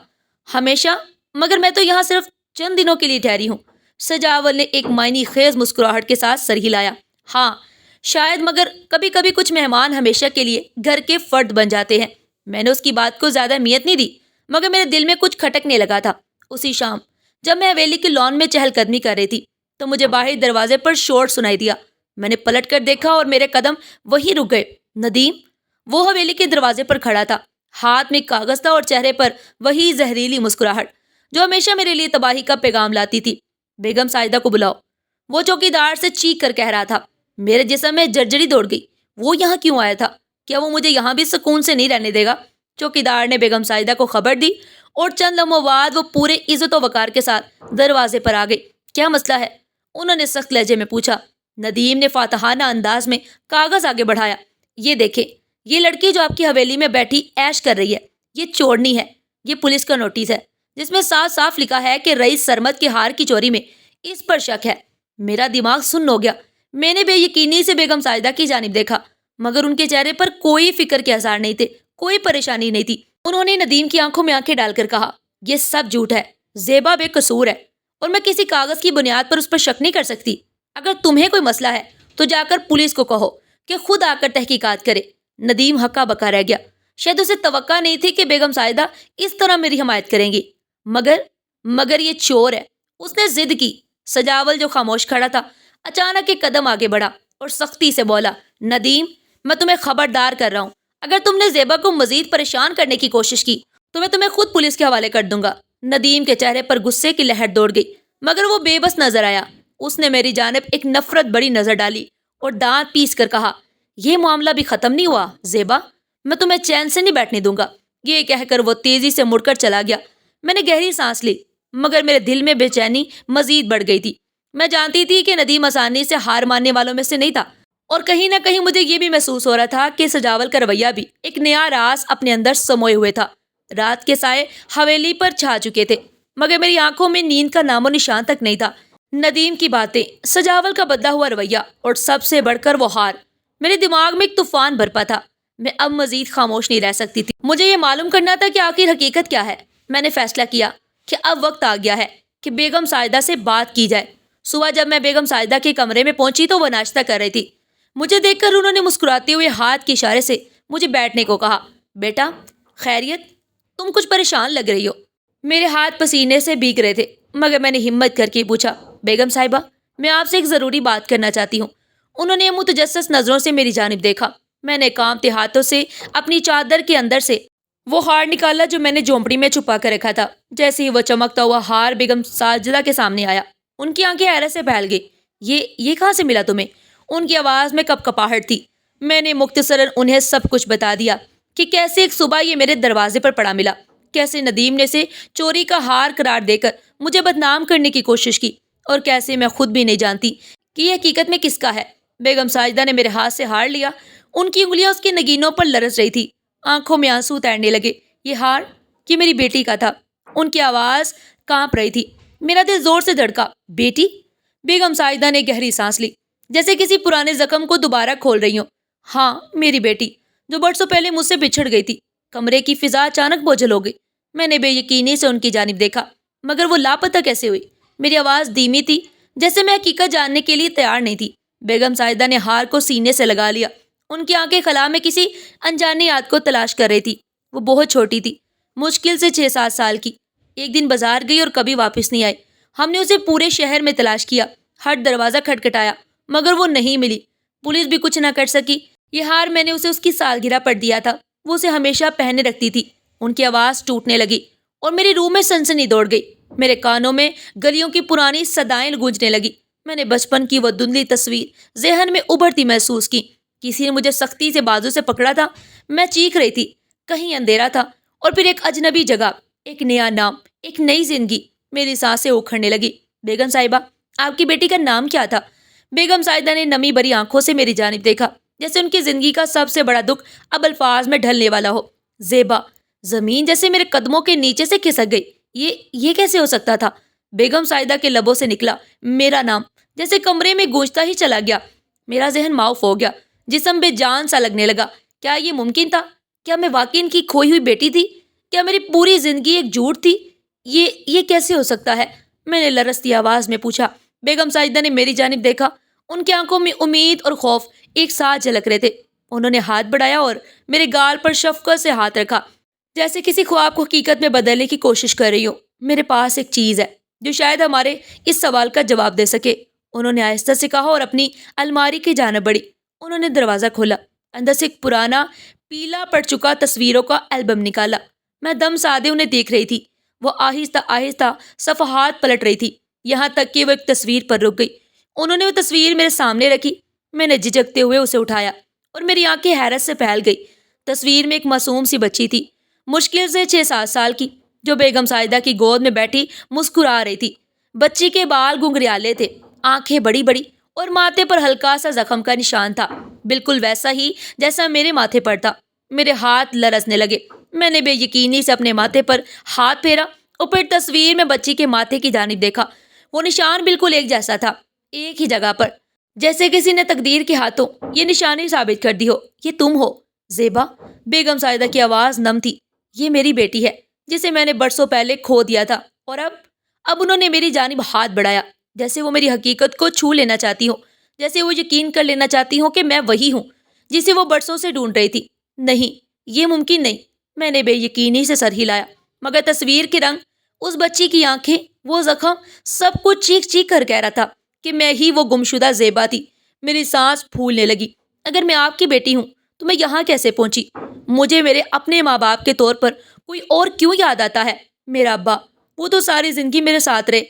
ہمیشہ؟ مگر میں تو یہاں صرف چند دنوں کے لیے ٹھہری ہوں۔ سجاول نے ایک معنی خیز مسکراہٹ کے ساتھ سر ہلایا۔ ہاں شاید، مگر کبھی کبھی کچھ مہمان ہمیشہ کے لیے گھر کے فرد بن جاتے ہیں۔ میں نے اس کی بات کو زیادہ اہمیت نہیں دی، مگر میرے دل میں کچھ کھٹکنے لگا تھا۔ اسی شام جب میں حویلی کے لان میں چہل قدمی کر رہی تھی تو مجھے باہر دروازے پر شور سنائی دیا۔ میں نے پلٹ کر دیکھا اور میرے قدم وہی رک گئے۔ ندیم، وہ حویلی کے دروازے پر کھڑا تھا، ہاتھ میں کاغذ تھا اور چہرے پر وہی زہریلی مسکراہٹ جو ہمیشہ میرے لیے تباہی کا پیغام لاتی تھی۔ بیگم ساجدہ کو بلاؤ، وہ چوکیدار سے چیخ کر کہہ رہا تھا۔ میرے جسم میں جرجری دوڑ گئی۔ وہ یہاں کیوں آیا تھا؟ کیا وہ مجھے یہاں بھی سکون سے نہیں رہنے دے گا؟ چوکیدار نے بیگم ساجدہ کو خبر دی اور چند لمحوں بعد وہ پورے عزت و وقار کے ساتھ دروازے پر آ گئی۔ کیا مسئلہ ہے؟ انہوں نے سخت لہجے میں پوچھا۔ ندیم نے فاتحانہ انداز میں کاغذ آگے بڑھایا۔ یہ دیکھیں، یہ لڑکی جو آپ کی حویلی میں بیٹھی عیش کر رہی ہے، یہ چورنی ہے۔ یہ پولیس کا نوٹس ہے جس میں صاف صاف لکھا ہے کہ رئیس سرمد کے ہار کی چوری میں اس پر شک ہے۔ میرا دماغ سن ہو گیا۔ میں نے بے یقینی سے بیگم ساجدہ کی جانب دیکھا، مگر ان کے چہرے پر کوئی فکر کے آثار نہیں تھے، کوئی پریشانی نہیں تھی۔ انہوں نے ندیم کی آنکھوں میں آنکھیں ڈال کر کہا، یہ سب جھوٹ ہے، زیبا بے قصور ہے اور میں کسی کاغذ کی بنیاد پر اس پر شک نہیں کر سکتی۔ اگر تمہیں کوئی مسئلہ ہے تو جا کر پولیس کو کہو کہ خود آ کر تحقیقات کرے۔ ندیم ہکا بکا رہ گیا۔ شاید اسے توقع نہیں تھی کہ بیگم سائدہ اس طرح میری حمایت کریں گی۔ مگر یہ چور ہے، اس نے ضد کی۔ سجاول جو خاموش کھڑا تھا اچانک ایک قدم آگے بڑھا اور سختی سے بولا، ندیم، میں تمہیں خبردار کر رہا ہوں، اگر تم نے زیبا کو مزید پریشان کرنے کی کوشش کی تو میں تمہیں خود پولیس کے حوالے کر دوں گا۔ ندیم کے چہرے پر غصے کی لہر دوڑ گئی، مگر وہ بے بس نظر آیا۔ اس نے میری جانب ایک نفرت بڑی نظر ڈالی اور دانت پیس کر کہا، یہ معاملہ بھی ختم نہیں ہوا زیبا، میں تمہیں چین سے نہیں بیٹھنے دوں گا۔ یہ کہہ کر وہ تیزی سے مڑ کر چلا گیا۔ میں نے گہری سانس لی، مگر میرے دل میں بے چینی مزید بڑھ گئی تھی۔ میں جانتی تھی کہ ندیم آسانی سے ہار ماننے والوں میں سے نہیں تھا، اور کہیں نہ کہیں مجھے یہ بھی محسوس ہو رہا تھا کہ سجاول کا رویہ بھی ایک نیا راز اپنے اندر سموئے ہوئے تھا۔ رات کے سائے حویلی پر چھا چکے تھے، مگر میری آنکھوں میں نیند کا نام و نشان تک نہیں تھا۔ ندیم کی باتیں، سجاول کا بدلا ہوا رویہ اور سب سے بڑھ کر وہ ہار، میرے دماغ میں ایک طوفان برپا تھا۔ میں اب مزید خاموش نہیں رہ سکتی تھی۔ مجھے یہ معلوم کرنا تھا کہ آخر حقیقت کیا ہے۔ میں نے فیصلہ کیا کہ اب وقت آ گیا ہے کہ بیگم سائدہ سے بات کی جائے۔ صبح جب میں بیگم سائدہ کے کمرے میں پہنچی تو وہ ناشتہ کر رہی تھی۔ مجھے دیکھ کر انہوں نے مسکراتے ہوئے ہاتھ کے اشارے سے مجھے بیٹھنے کو کہا۔ بیٹا، خیریت؟ تم کچھ پریشان لگ رہی ہو۔ میرے ہاتھ پسینے سے بھیگ رہے تھے، مگر میں نے ہمت کر کے پوچھا، بیگم صاحبہ، میں آپ سے ایک ضروری بات کرنا چاہتی ہوں۔ انہوں نے متجسس نظروں سے میری جانب دیکھا۔ میں نے کانپتے ہاتھوں سے اپنی چادر کے اندر سے وہ ہار نکالا جو میں نے جھونپڑی میں چھپا کر رکھا تھا۔ جیسے ہی وہ چمکتا ہوا ہار بیگم ساجدہ کے سامنے آیا، ان کی آنکھیں حیرت سے پھیل گئی۔ یہ کہاں سے ملا تمہیں؟ ان کی آواز میں کپ کپاہٹ تھی۔ میں نے مختصراً انہیں سب کچھ بتا دیا کہ کیسے ایک صبح یہ میرے دروازے پر پڑا ملا، کیسے ندیم نے اسے چوری کا ہار قرار دے کر مجھے بدنام کرنے کی کوشش کی، اور کیسے میں خود بھی نہیں جانتی کہ یہ حقیقت میں کس کا ہے۔ بیگم ساجدہ نے میرے ہاتھ سے ہار لیا۔ ان کی انگلیاں اس کے نگینوں پر لرز رہی تھی، آنکھوں میں آنسو تیرنے لگے۔ یہ ہار، یہ میری بیٹی کا تھا۔ ان کی آواز کانپ رہی تھی۔ میرا دل زور سے دھڑکا۔ بیٹی؟ بیگم ساجدہ نے گہری سانس لی، جیسے کسی پرانے زخم کو دوبارہ کھول رہی ہوں۔ ہاں، میری بیٹی، جو برسوں پہلے مجھ سے بچھڑ گئی تھی۔ کمرے کی فضا اچانک بوجھل ہو گئی۔ میں نے بے یقینی سے ان کی جانب دیکھا، مگر وہ لاپتہ کیسے ہوئی؟ میری آواز دھیمی تھی، جیسے میں حقیقت جاننے کے لیے تیار نہیں تھی۔ بیگم ساجدہ نے ہار کو سینے سے لگا لیا۔ ان کی آنکھیں خلا میں کسی انجانی یاد کو تلاش کر رہی تھی۔ وہ بہت چھوٹی تھی، مشکل سے 6-7 سال کی۔ ایک دن بازار گئی اور کبھی واپس نہیں آئی۔ ہم نے اسے پورے شہر میں تلاش کیا، ہر دروازہ کھٹکھٹایا، مگر وہ نہیں ملی۔ پولیس بھی کچھ نہ کر سکی۔ یہ ہار میں نے اسے اس کی سالگرہ پر دیا تھا، وہ اسے ہمیشہ پہنے رکھتی تھی۔ ان کی آواز ٹوٹنے لگی اور میری روح میں سنسنی دوڑ گئی۔ میرے کانوں میں گلیوں کی پرانی صدائیں گونجنے لگی۔ میں نے بچپن کی وہ دھندلی تصویر ذہن میں ابھرتی محسوس کی۔ کسی نے مجھے سختی سے بازو سے پکڑا تھا۔ میں چیخ رہی تھی۔ کہیں اندھیرا تھا، اور پھر ایک اجنبی جگہ، ایک نیا نام، ایک نئی زندگی۔ میری سانسیں اکھڑنے لگی۔ بیگم صاحبہ، آپ کی بیٹی کا نام کیا تھا؟ بیگم ساجدہ نے نمی بھری آنکھوں سے میری جانب دیکھا، جیسے ان کی زندگی کا سب سے بڑا دکھ اب الفاظ میں ڈھلنے والا ہو۔ زیبا۔ زمین جیسے میرے قدموں کے نیچے سے کھسک گئی۔ یہ کیسے ہو سکتا تھا؟ بیگم ساجدہ کے لبوں سے نکلا میرا نام، جیسے کمرے میں گونجتا ہی چلا گیا۔ میرا ذہن معاف ہو گیا، جسم بے جان سا لگنے لگا۔ کیا یہ ممکن تھا؟ کیا میں واقعی ان کی کھوئی ہوئی بیٹی تھی؟ کیا میری پوری زندگی ایک جھوٹ تھی؟ یہ کیسے ہو سکتا ہے؟ میں نے لرزتی آواز میں پوچھا۔ بیگم ساجدہ نے میری جانب دیکھا۔ ان کی آنکھوں میں امید اور خوف ایک ساتھ جھلک رہے تھے۔ انہوں نے ہاتھ بڑھایا اور میرے گال پر شفقت سے ہاتھ رکھا، جیسے کسی خواب کو حقیقت میں بدلنے کی کوشش کر رہی ہو۔ میرے پاس ایک چیز ہے جو شاید ہمارے اس سوال کا جواب دے سکے، انہوں نے آہستہ سے کہا اور اپنی الماری کی جانب بڑھی۔ انہوں نے دروازہ کھولا، اندر سے ایک پرانا پیلا پڑ چکا تصویروں کا البم نکالا۔ میں دم سادے انہیں دیکھ رہی تھی۔ وہ آہستہ آہستہ صفحات پلٹ رہی تھی، یہاں تک کہ وہ ایک تصویر پر رک گئی۔ انہوں نے وہ تصویر میرے سامنے رکھی۔ میں نے جھجکتے ہوئے اسے اٹھایا اور میری آنکھیں حیرت سے پھیل گئی۔ تصویر میں ایک معصوم سی بچی تھی، مشکل سے 6-7 سال کی، جو بیگم ساجدہ کی گود میں بیٹھی مسکرا رہی تھی۔ بچی کے بال گنگریالے تھے، آنکھیں بڑی بڑی، اور ماتھے پر ہلکا سا زخم کا نشان تھا، بالکل ویسا ہی جیسا میرے ماتھے پر تھا۔ میرے ہاتھ لرزنے لگے۔ میں نے بے یقینی سے اپنے ماتھے پر ہاتھ پھیرا اور پھر تصویر میں بچی کے ماتھے کی جانب دیکھا۔ وہ نشان بالکل ایک جیسا تھا، ایک ہی جگہ پر، جیسے کسی نے تقدیر کے ہاتھوں یہ نشانی ثابت کر دی ہو۔ یہ تم ہو زیبا، بیگم سائدہ کی آواز نم تھی۔ یہ میری بیٹی ہے جسے میں نے برسوں پہلے کھو دیا تھا، اور اب انہوں نے میری جانب ہاتھ بڑھایا، جیسے وہ میری حقیقت کو چھو لینا چاہتی ہوں، جیسے وہ یقین کر لینا چاہتی ہوں کہ میں وہی ہوں جسے وہ برسوں سے ڈھونڈ رہی تھی۔ نہیں، یہ ممکن نہیں۔ میں نے بے یقینی سے سر ہلایا، مگر تصویر کے رنگ، اس بچی کی آنکھیں، وہ زخم، سب کچھ چیخ چیخ کر کہہ رہا تھا کہ میں ہی وہ گمشدہ زیبا تھی۔ میری سانس پھولنے لگی۔ اگر میں آپ کی بیٹی ہوں تو میں یہاں کیسے پہنچی؟ مجھے میرے اپنے ماں باپ کے طور پر کوئی اور کیوں یاد آتا ہے؟ میرا ابا، وہ تو ساری زندگی میرے ساتھ رہے۔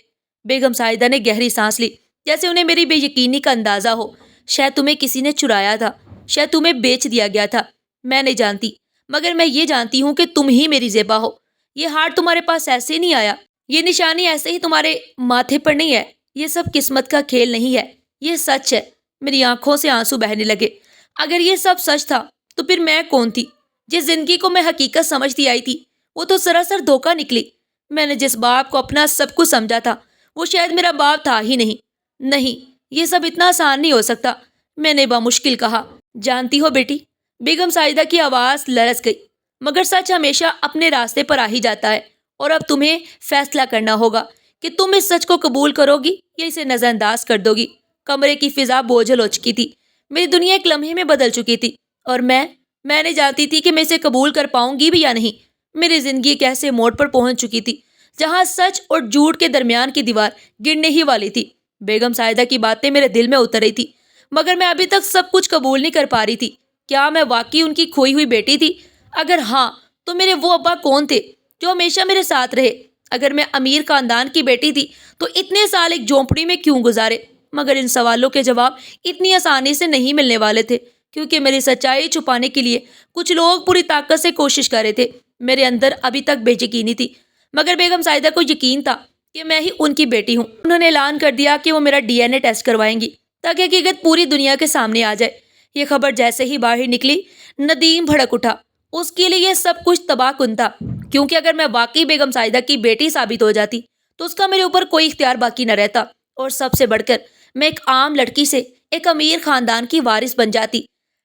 بیگم سائدہ نے گہری سانس لی، جیسے انہیں میری بے یقینی کا اندازہ ہو۔ شاید تمہیں کسی نے چرایا تھا، شاید تمہیں بیچ دیا گیا تھا، میں نہیں جانتی، مگر میں یہ جانتی ہوں کہ تم ہی میری زیبا ہو۔ یہ ہار تمہارے پاس ایسے نہیں آیا، یہ نشانی ایسے ہی تمہارے ماتھے پر نہیں ہے، یہ سب قسمت کا کھیل نہیں ہے، یہ سچ ہے۔ میری آنکھوں سے آنسو بہنے لگے۔ اگر یہ سب سچ تھا تو پھر میں کون تھی؟ جس زندگی کو میں حقیقت سمجھتی آئی تھی وہ تو سراسر دھوکہ نکلی۔ میں نے جس باپ کو اپنا سب کچھ سمجھا تھا وہ شاید میرا باپ تھا ہی نہیں۔ نہیں، یہ سب اتنا آسان نہیں ہو سکتا، میں نے بامشکل کہا۔ جانتی ہو بیٹی، بیگم سائدہ کی آواز لرز گئی، مگر سچ ہمیشہ اپنے راستے پر آ ہی جاتا ہے، اور اب تمہیں فیصلہ کرنا ہوگا کہ تم اس سچ کو قبول کرو گی یا اسے نظر انداز کر دو گی۔ کمرے کی فضا بوجھل ہو چکی تھی، میری دنیا ایک لمحے میں بدل چکی تھی، اور میں نہیں جانتی تھی کہ میں اسے قبول کر پاؤں گی بھی یا نہیں۔ میری زندگی ایک ایسے موڑ پر پہنچ چکی تھی جہاں سچ اور جھوٹ کے درمیان کی دیوار گرنے ہی والی تھی۔ بیگم سائدہ کی باتیں میرے دل میں اتر رہی تھی، مگر میں ابھی تک سب کچھ قبول نہیں کر پا رہی تھی۔ کیا میں واقعی ان کی کھوئی ہوئی بیٹی تھی؟ اگر ہاں تو میرے وہ ابا کون تھے جو ہمیشہ میرے ساتھ رہے؟ اگر میں امیر خاندان کی بیٹی تھی تو اتنے سال ایک جھونپڑی میں کیوں گزارے؟ مگر ان سوالوں کے جواب اتنی آسانی سے نہیں ملنے والے تھے، کیونکہ میری سچائی چھپانے کے لیے کچھ لوگ پوری طاقت سے کوشش کر رہے تھے۔ میرے اندر ابھی تک بے یقینی تھی، مگر بیگم سائدہ کو یقین تھا کہ میں ہی ان کی بیٹی ہوں۔ انہوں نے اعلان کر دیا کہ وہ میرا DNA ٹیسٹ کروائیں گی تاکہ حقیقت پوری دنیا کے سامنے آ جائے۔ یہ خبر جیسے ہی باہر نکلی، ندیم بھڑک اٹھا۔ اس کے لیے یہ سب کچھ تباہ کن تھا، کیونکہ اگر میں واقعی بیگم سائدہ کی بیٹی ثابت ہو جاتی تو اس کا میرے اوپر کوئی اختیار باقی نہ رہتا، اور سب سے بڑھ کر میں ایک عام لڑکی سے ایک امیر خاندان کی وارث بن جاتی۔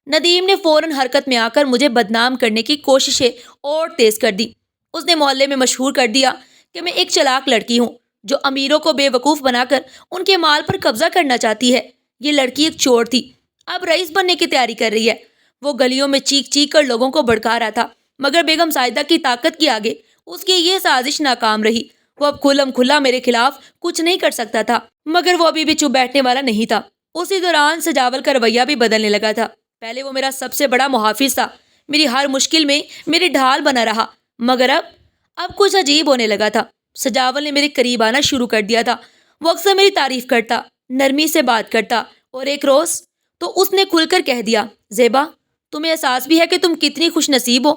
ندیم نے فوراً حرکت میں آ کر مجھے بدنام کرنے کی کوششیں اور تیز کر دی۔ اس نے محلے میں مشہور کر دیا کہ میں ایک چلاک لڑکی ہوں جو امیروں کو بے وقوف بنا کر ان کے مال پر قبضہ کرنا چاہتی ہے۔ یہ لڑکی ایک چور تھی، اب رئیس بننے کی تیاری کر رہی ہے۔ وہ گلیوں میں چیخ چیخ کر لوگوں کو بھڑکا رہا تھا، مگر بیگم سائدہ کی طاقت کے آگے اس کی یہ سازش ناکام رہی۔ وہ اب کھلم کھلا میرے خلاف کچھ نہیں کر سکتا تھا، مگر وہ ابھی بھی چپ بیٹھنے والا نہیں تھا۔ اسی دوران سجاول کا رویہ بھی بدلنے لگا تھا۔ پہلے وہ میرا سب سے بڑا محافظ تھا، میری ہر مشکل میں میری ڈھال بنا رہا، مگر اب کچھ عجیب ہونے لگا تھا۔ سجاول نے میرے قریب آنا شروع کر دیا تھا۔ وہ اکثر میری تعریف کرتا، نرمی سے بات کرتا، اور ایک روز تو اس نے کھل کر کہہ دیا، زیبا، تمہیں احساس بھی ہے کہ تم کتنی خوش نصیب ہو،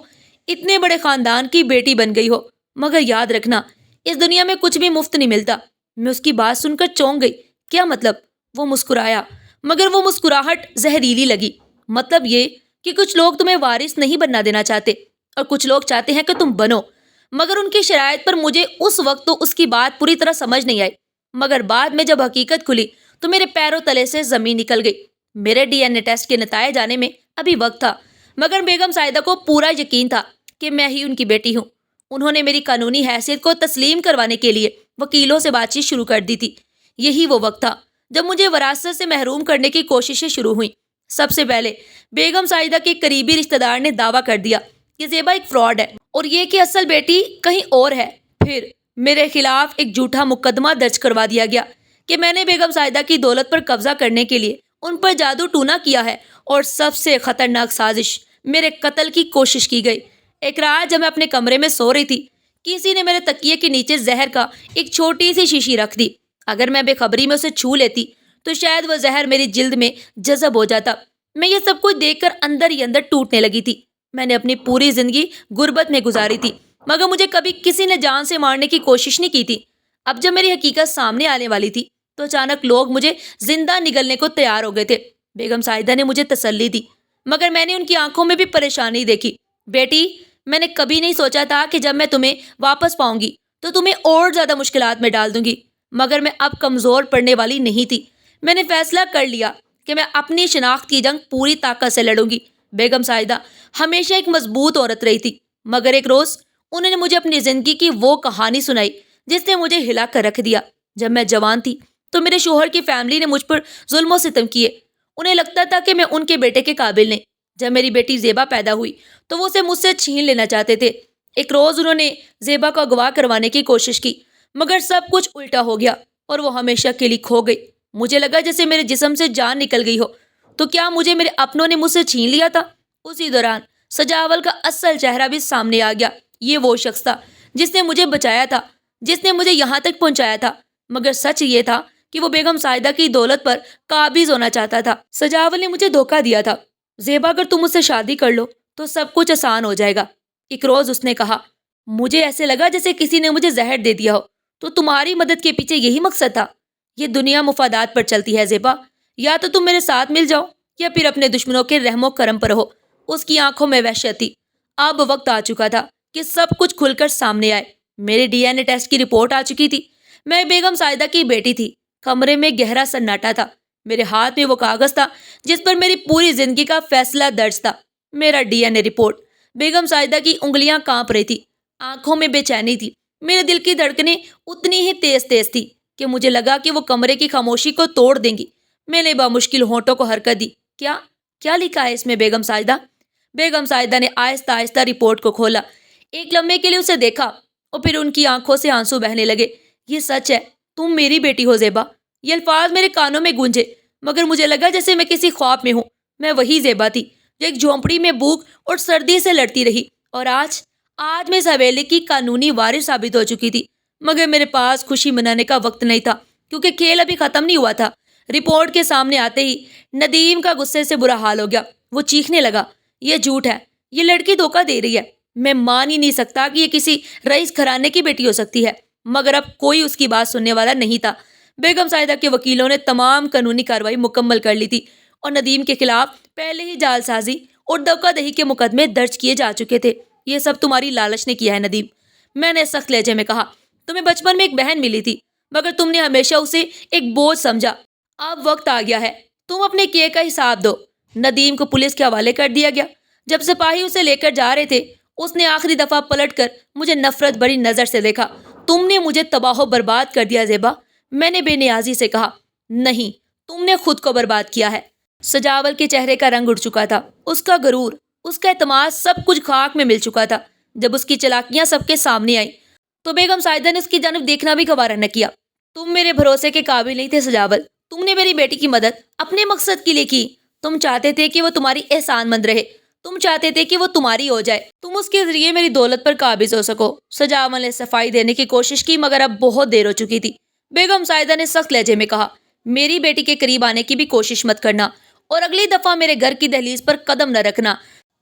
اتنے بڑے خاندان کی بیٹی بن گئی ہو، مگر یاد رکھنا اس دنیا میں کچھ بھی مفت نہیں ملتا۔ میں اس کی بات سن کر چونک گئی۔ کیا مطلب؟ وہ مسکرایا، مگر وہ مسکراہٹ زہریلی لگی۔ مطلب یہ کہ کچھ لوگ تمہیں وارث نہیں بننا دینا چاہتے، اور کچھ لوگ چاہتے ہیں کہ تم بنو، مگر ان کی شرائط پر۔ مجھے اس وقت تو اس کی بات پوری طرح سمجھ نہیں آئی، مگر بعد میں جب حقیقت کھلی تو میرے پیروں تلے سے زمین نکل گئی۔ میرے DNA ٹیسٹ کے نتائج آنے میں ابھی وقت تھا، مگر بیگم سائدہ کو پورا یقین تھا کہ میں ہی ان کی بیٹی ہوں۔ انہوں نے میری قانونی حیثیت کو تسلیم کروانے کے لیے وکیلوں سے بات چیت شروع کر دی تھی۔ یہی وہ وقت تھا جب مجھے وراثت سے محروم کرنے کی کوششیں شروع ہوئیں۔ سب سے پہلے بیگم سائدہ کے قریبی رشتہ دار نے دعویٰ کر دیا کہ زیبا ایک فراڈ ہے، اور یہ کہ اصل بیٹی کہیں اور ہے۔ پھر میرے خلاف ایک جھوٹا مقدمہ درج کروا دیا گیا کہ میں نے بیگم سائدہ کی دولت پر قبضہ کرنے کے لیے ان پر جادو ٹونا کیا ہے، اور سب سے خطرناک سازش، میرے قتل کی کوشش کی گئی۔ ایک رات جب میں اپنے کمرے میں سو رہی تھی، کسی نے میرے تکیے کے نیچے زہر کا ایک چھوٹی سی شیشی رکھ دی۔ اگر میں بے خبری میں اسے چھو لیتی تو شاید وہ زہر میری جلد میں جذب ہو جاتا۔ میں یہ سب کچھ دیکھ کر اندر ہی اندر ٹوٹنے لگی تھی۔ میں نے اپنی پوری زندگی غربت میں گزاری تھی، مگر مجھے کبھی کسی نے جان سے مارنے کی کوشش نہیں کی تھی۔ اب جب میری حقیقت سامنے آنے والی تھی تو اچانک لوگ مجھے زندہ نگلنے کو تیار ہو گئے تھے۔ بیگم سائدہ نے مجھے تسلی دی، مگر میں نے ان کی آنکھوں میں بھی پریشانی دیکھی۔ بیٹی، میں نے کبھی نہیں سوچا تھا کہ جب میں تمہیں واپس پاؤں گی تو تمہیں اور زیادہ مشکلات میں ڈال دوں گی، مگر میں اب کمزور پڑنے والی نہیں تھی۔ میں نے فیصلہ کر لیا کہ میں اپنی شناخت کی جنگ پوری طاقت سے لڑوں گی۔ بیگم سائدہ ہمیشہ ایک مضبوط عورت رہی تھی، مگر ایک روز انہوں نے مجھے اپنی زندگی کی وہ کہانی سنائی جس نے مجھے ہلا کر رکھ دیا۔ جب میں جوان تھی تو میرے شوہر کی فیملی نے مجھ پر ظلم و ستم کیے۔ انہیں لگتا تھا کہ میں ان کے بیٹے کے قابل نہیں۔ جب میری بیٹی زیبا پیدا ہوئی تو وہ اسے مجھ سے چھین لینا چاہتے تھے۔ ایک روز انہوں نے زیبا کو اغوا کروانے کی کوشش کی، مگر سب کچھ الٹا ہو گیا اور وہ ہمیشہ کے لیے کھو گئی۔ مجھے لگا جیسے میرے جسم سے جان نکل گئی ہو۔ تو کیا مجھے میرے اپنوں نے مجھ سے چھین لیا تھا؟ اسی دوران سجاول کا اصل چہرہ بھی سامنے آ گیا۔ یہ وہ شخص تھا جس نے مجھے بچایا تھا، جس نے مجھے یہاں تک پہنچایا تھا، مگر سچ یہ تھا کہ وہ بیگم سائدہ کی دولت پر قابض ہونا چاہتا تھا۔ سجاول نے مجھے دھوکہ دیا تھا۔ زیبا اگر تم مجھ سے شادی کر لو تو سب کچھ آسان ہو جائے گا۔ ایک روز اس نے کہا، مجھے ایسے لگا جیسے کسی نے مجھے زہر دے دیا ہو۔ تو تمہاری مدد کے پیچھے یہی مقصد تھا؟ یہ دنیا مفادات پر چلتی ہے زیبا، یا تو تم میرے ساتھ مل جاؤ یا پھر اپنے دشمنوں کے رحم و کرم پر ہو۔ اس کی آنکھوں میں وحشت تھی۔ اب وقت آ چکا تھا کہ سب کچھ کھل کر سامنے آئے۔ میرے ڈی این اے ٹیسٹ کی رپورٹ آ چکی تھی۔ میں بیگم سائدہ کی بیٹی تھی۔ کمرے میں گہرا سناٹا تھا۔ میرے ہاتھ میں وہ کاغذ تھا جس پر میری پوری زندگی کا فیصلہ درج تھا، میرا ڈی این اے رپورٹ۔ بیگم سائدہ کی انگلیاں کانپ رہی تھی، آنکھوں میں بے چینی تھی۔ میرے دل کی دھڑکنیں اتنی ہی تیز تیز تھی کہ مجھے لگا کہ وہ کمرے کی خاموشی کو توڑ دیں گی۔ میں نے بامشکل ہونٹوں کو حرکت دی۔ کیا لکھا ہے اس میں بیگم سائدہ؟ بیگم سائدہ نے آہستہ آہستہ رپورٹ کو کھولا، ایک لمحے کے لیے اسے دیکھا اور پھر ان کی آنکھوں سے آنسو بہنے لگے۔ یہ سچ ہے، تم میری بیٹی ہو زیبا۔ یہ الفاظ میرے کانوں میں گونجے، مگر مجھے لگا جیسے میں کسی خواب میں ہوں۔ میں وہی زیبا تھی جو ایک جھونپڑی میں بھوک اور سردی سے لڑتی رہی، اور آج میں اس حویلی کی قانونی وارث ثابت ہو چکی تھی۔ مگر میرے پاس خوشی منانے کا وقت نہیں تھا، کیونکہ کھیل ابھی ختم نہیں ہوا تھا۔ رپورٹ کے سامنے آتے ہی ندیم کا غصے سے برا حال ہو گیا۔ وہ چیخنے لگا، یہ جھوٹ ہے، یہ لڑکی دھوکہ دے رہی ہے۔ میں مان ہی نہیں سکتا کہ یہ کسی رئیس گھرانے کی بیٹی ہو سکتی ہے، مگر اب کوئی اس کی بات سننے والا نہیں تھا۔ بیگم سائدہ کے وکیلوں نے تمام قانونی کارروائی مکمل کر لی تھی اور ندیم کے خلاف پہلے ہی جعل سازی اور دھوکہ دہی کے مقدمے درج کیے جا چکے تھے۔ یہ سب تمہاری لالچ نے کیا ہے ندیم، میں نے سخت لہجے میں کہا۔ تمہیں بچپن میں ایک بہن ملی تھی، مگر تم نے ہمیشہ اسے ایک بوجھ سمجھا۔ اب وقت آ گیا ہے، تم اپنے کیے کا حساب دو۔ ندیم کو پولیس کے حوالے کر دیا گیا۔ جب سپاہی اسے لے کر جا رہے تھے، اس نے آخری دفعہ پلٹ کر مجھے نفرت بھری نظر سے دیکھا۔ تم نے مجھے تباہ و برباد کر دیا زیبا، میں نے بے نیازی سے کہا۔ نہیں، تم نے خود کو برباد کیا ہے۔ سجاول کے چہرے کا رنگ اڑ چکا تھا، اس کا غرور، اس کا اعتماد سب کچھ خاک میں مل چکا تھا۔ جب اس کی چالاکیاں سب کے سامنے آئیں تو بیگم سائدہ نے اس کی جانب دیکھنا بھی گوارا نہ کیا۔ تم میرے بھروسے کے قابل نہیں تھے سجاول، تم نے میری بیٹی کی مدد اپنے مقصد کے لیے کی۔ تم چاہتے تھے کہ وہ تمہاری احسان مند رہے، تم چاہتے تھے کہ وہ تمہاری ہو جائے، تم اس کے ذریعے میری دولت پر قابض ہو سکو۔ سجاول نے صفائی دینے کی کوشش کی، مگر اب بہت دیر ہو چکی تھی۔ بیگم سائدہ نے سخت لہجے میں کہا، میری بیٹی کے قریب آنے کی بھی کوشش مت کرنا، اور اگلی دفعہ میرے گھر کی دہلیز پر قدم نہ رکھنا۔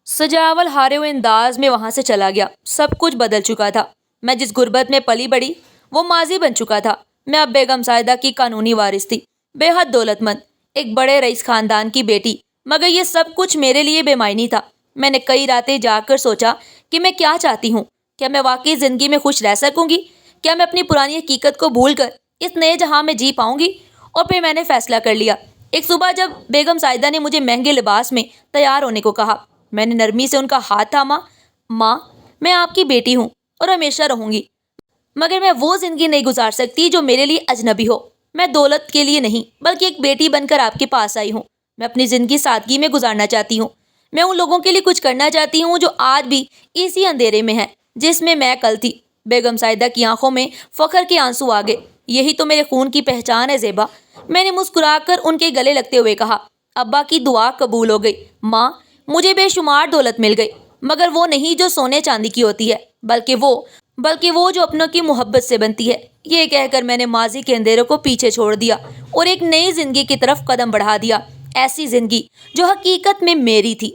سجاول ہارے ہوئے انداز میں وہاں سے چلا گیا۔ سب کچھ بدل چکا تھا۔ میں جس غربت میں پلی بڑی وہ ماضی بن چکا تھا۔ میں اب بیگم سائدہ کی قانونی وارث تھی، بے حد دولت مند، ایک بڑے رئیس خاندان کی بیٹی، مگر یہ سب کچھ میرے لیے بے معنی تھا۔ میں نے کئی راتیں جا کر سوچا کہ میں کیا چاہتی ہوں، کیا میں واقعی زندگی میں خوش رہ سکوں گی، کیا میں اپنی پرانی حقیقت کو بھول کر اس نئے جہاں میں جی پاؤں گی؟ اور پھر میں نے فیصلہ کر لیا۔ ایک صبح جب بیگم سائدہ نے مجھے مہنگے لباس میں تیار ہونے کو کہا، میں نے نرمی سے ان کا ہاتھ تھاما۔ ماں، میں آپ کی بیٹی ہوں اور ہمیشہ رہوں گی، مگر میں وہ زندگی نہیں گزار سکتی جو میرے لیے اجنبی ہو۔ میں دولت کے لیے نہیں بلکہ ایک بیٹی بن کر آپ کے پاس آئی ہوں۔ میں اپنی زندگی سادگی میں گزارنا چاہتی ہوں۔ میں ان لوگوں کے لیے کچھ کرنا چاہتی ہوں جو آج بھی اسی اندھیرے میں ہیں جس میں میں کل تھی۔ بیگم سائدہ کی آنکھوں میں فخر کے آنسو آ گئے۔ یہی تو میرے خون کی پہچان ہے زیبا، میں نے مسکرا کر ان کے گلے لگتے ہوئے کہا۔ ابا کی دعا قبول ہو گئی۔ ماں، مجھے بے شمار دولت مل گئی، مگر وہ نہیں جو سونے چاندی کی ہوتی ہے، بلکہ وہ جو اپنوں کی محبت سے بنتی ہے۔ یہ کہہ کر میں نے ماضی کے اندھیروں کو پیچھے چھوڑ دیا اور ایک نئی زندگی کی طرف قدم بڑھا دیا، ایسی زندگی جو حقیقت میں میری تھی۔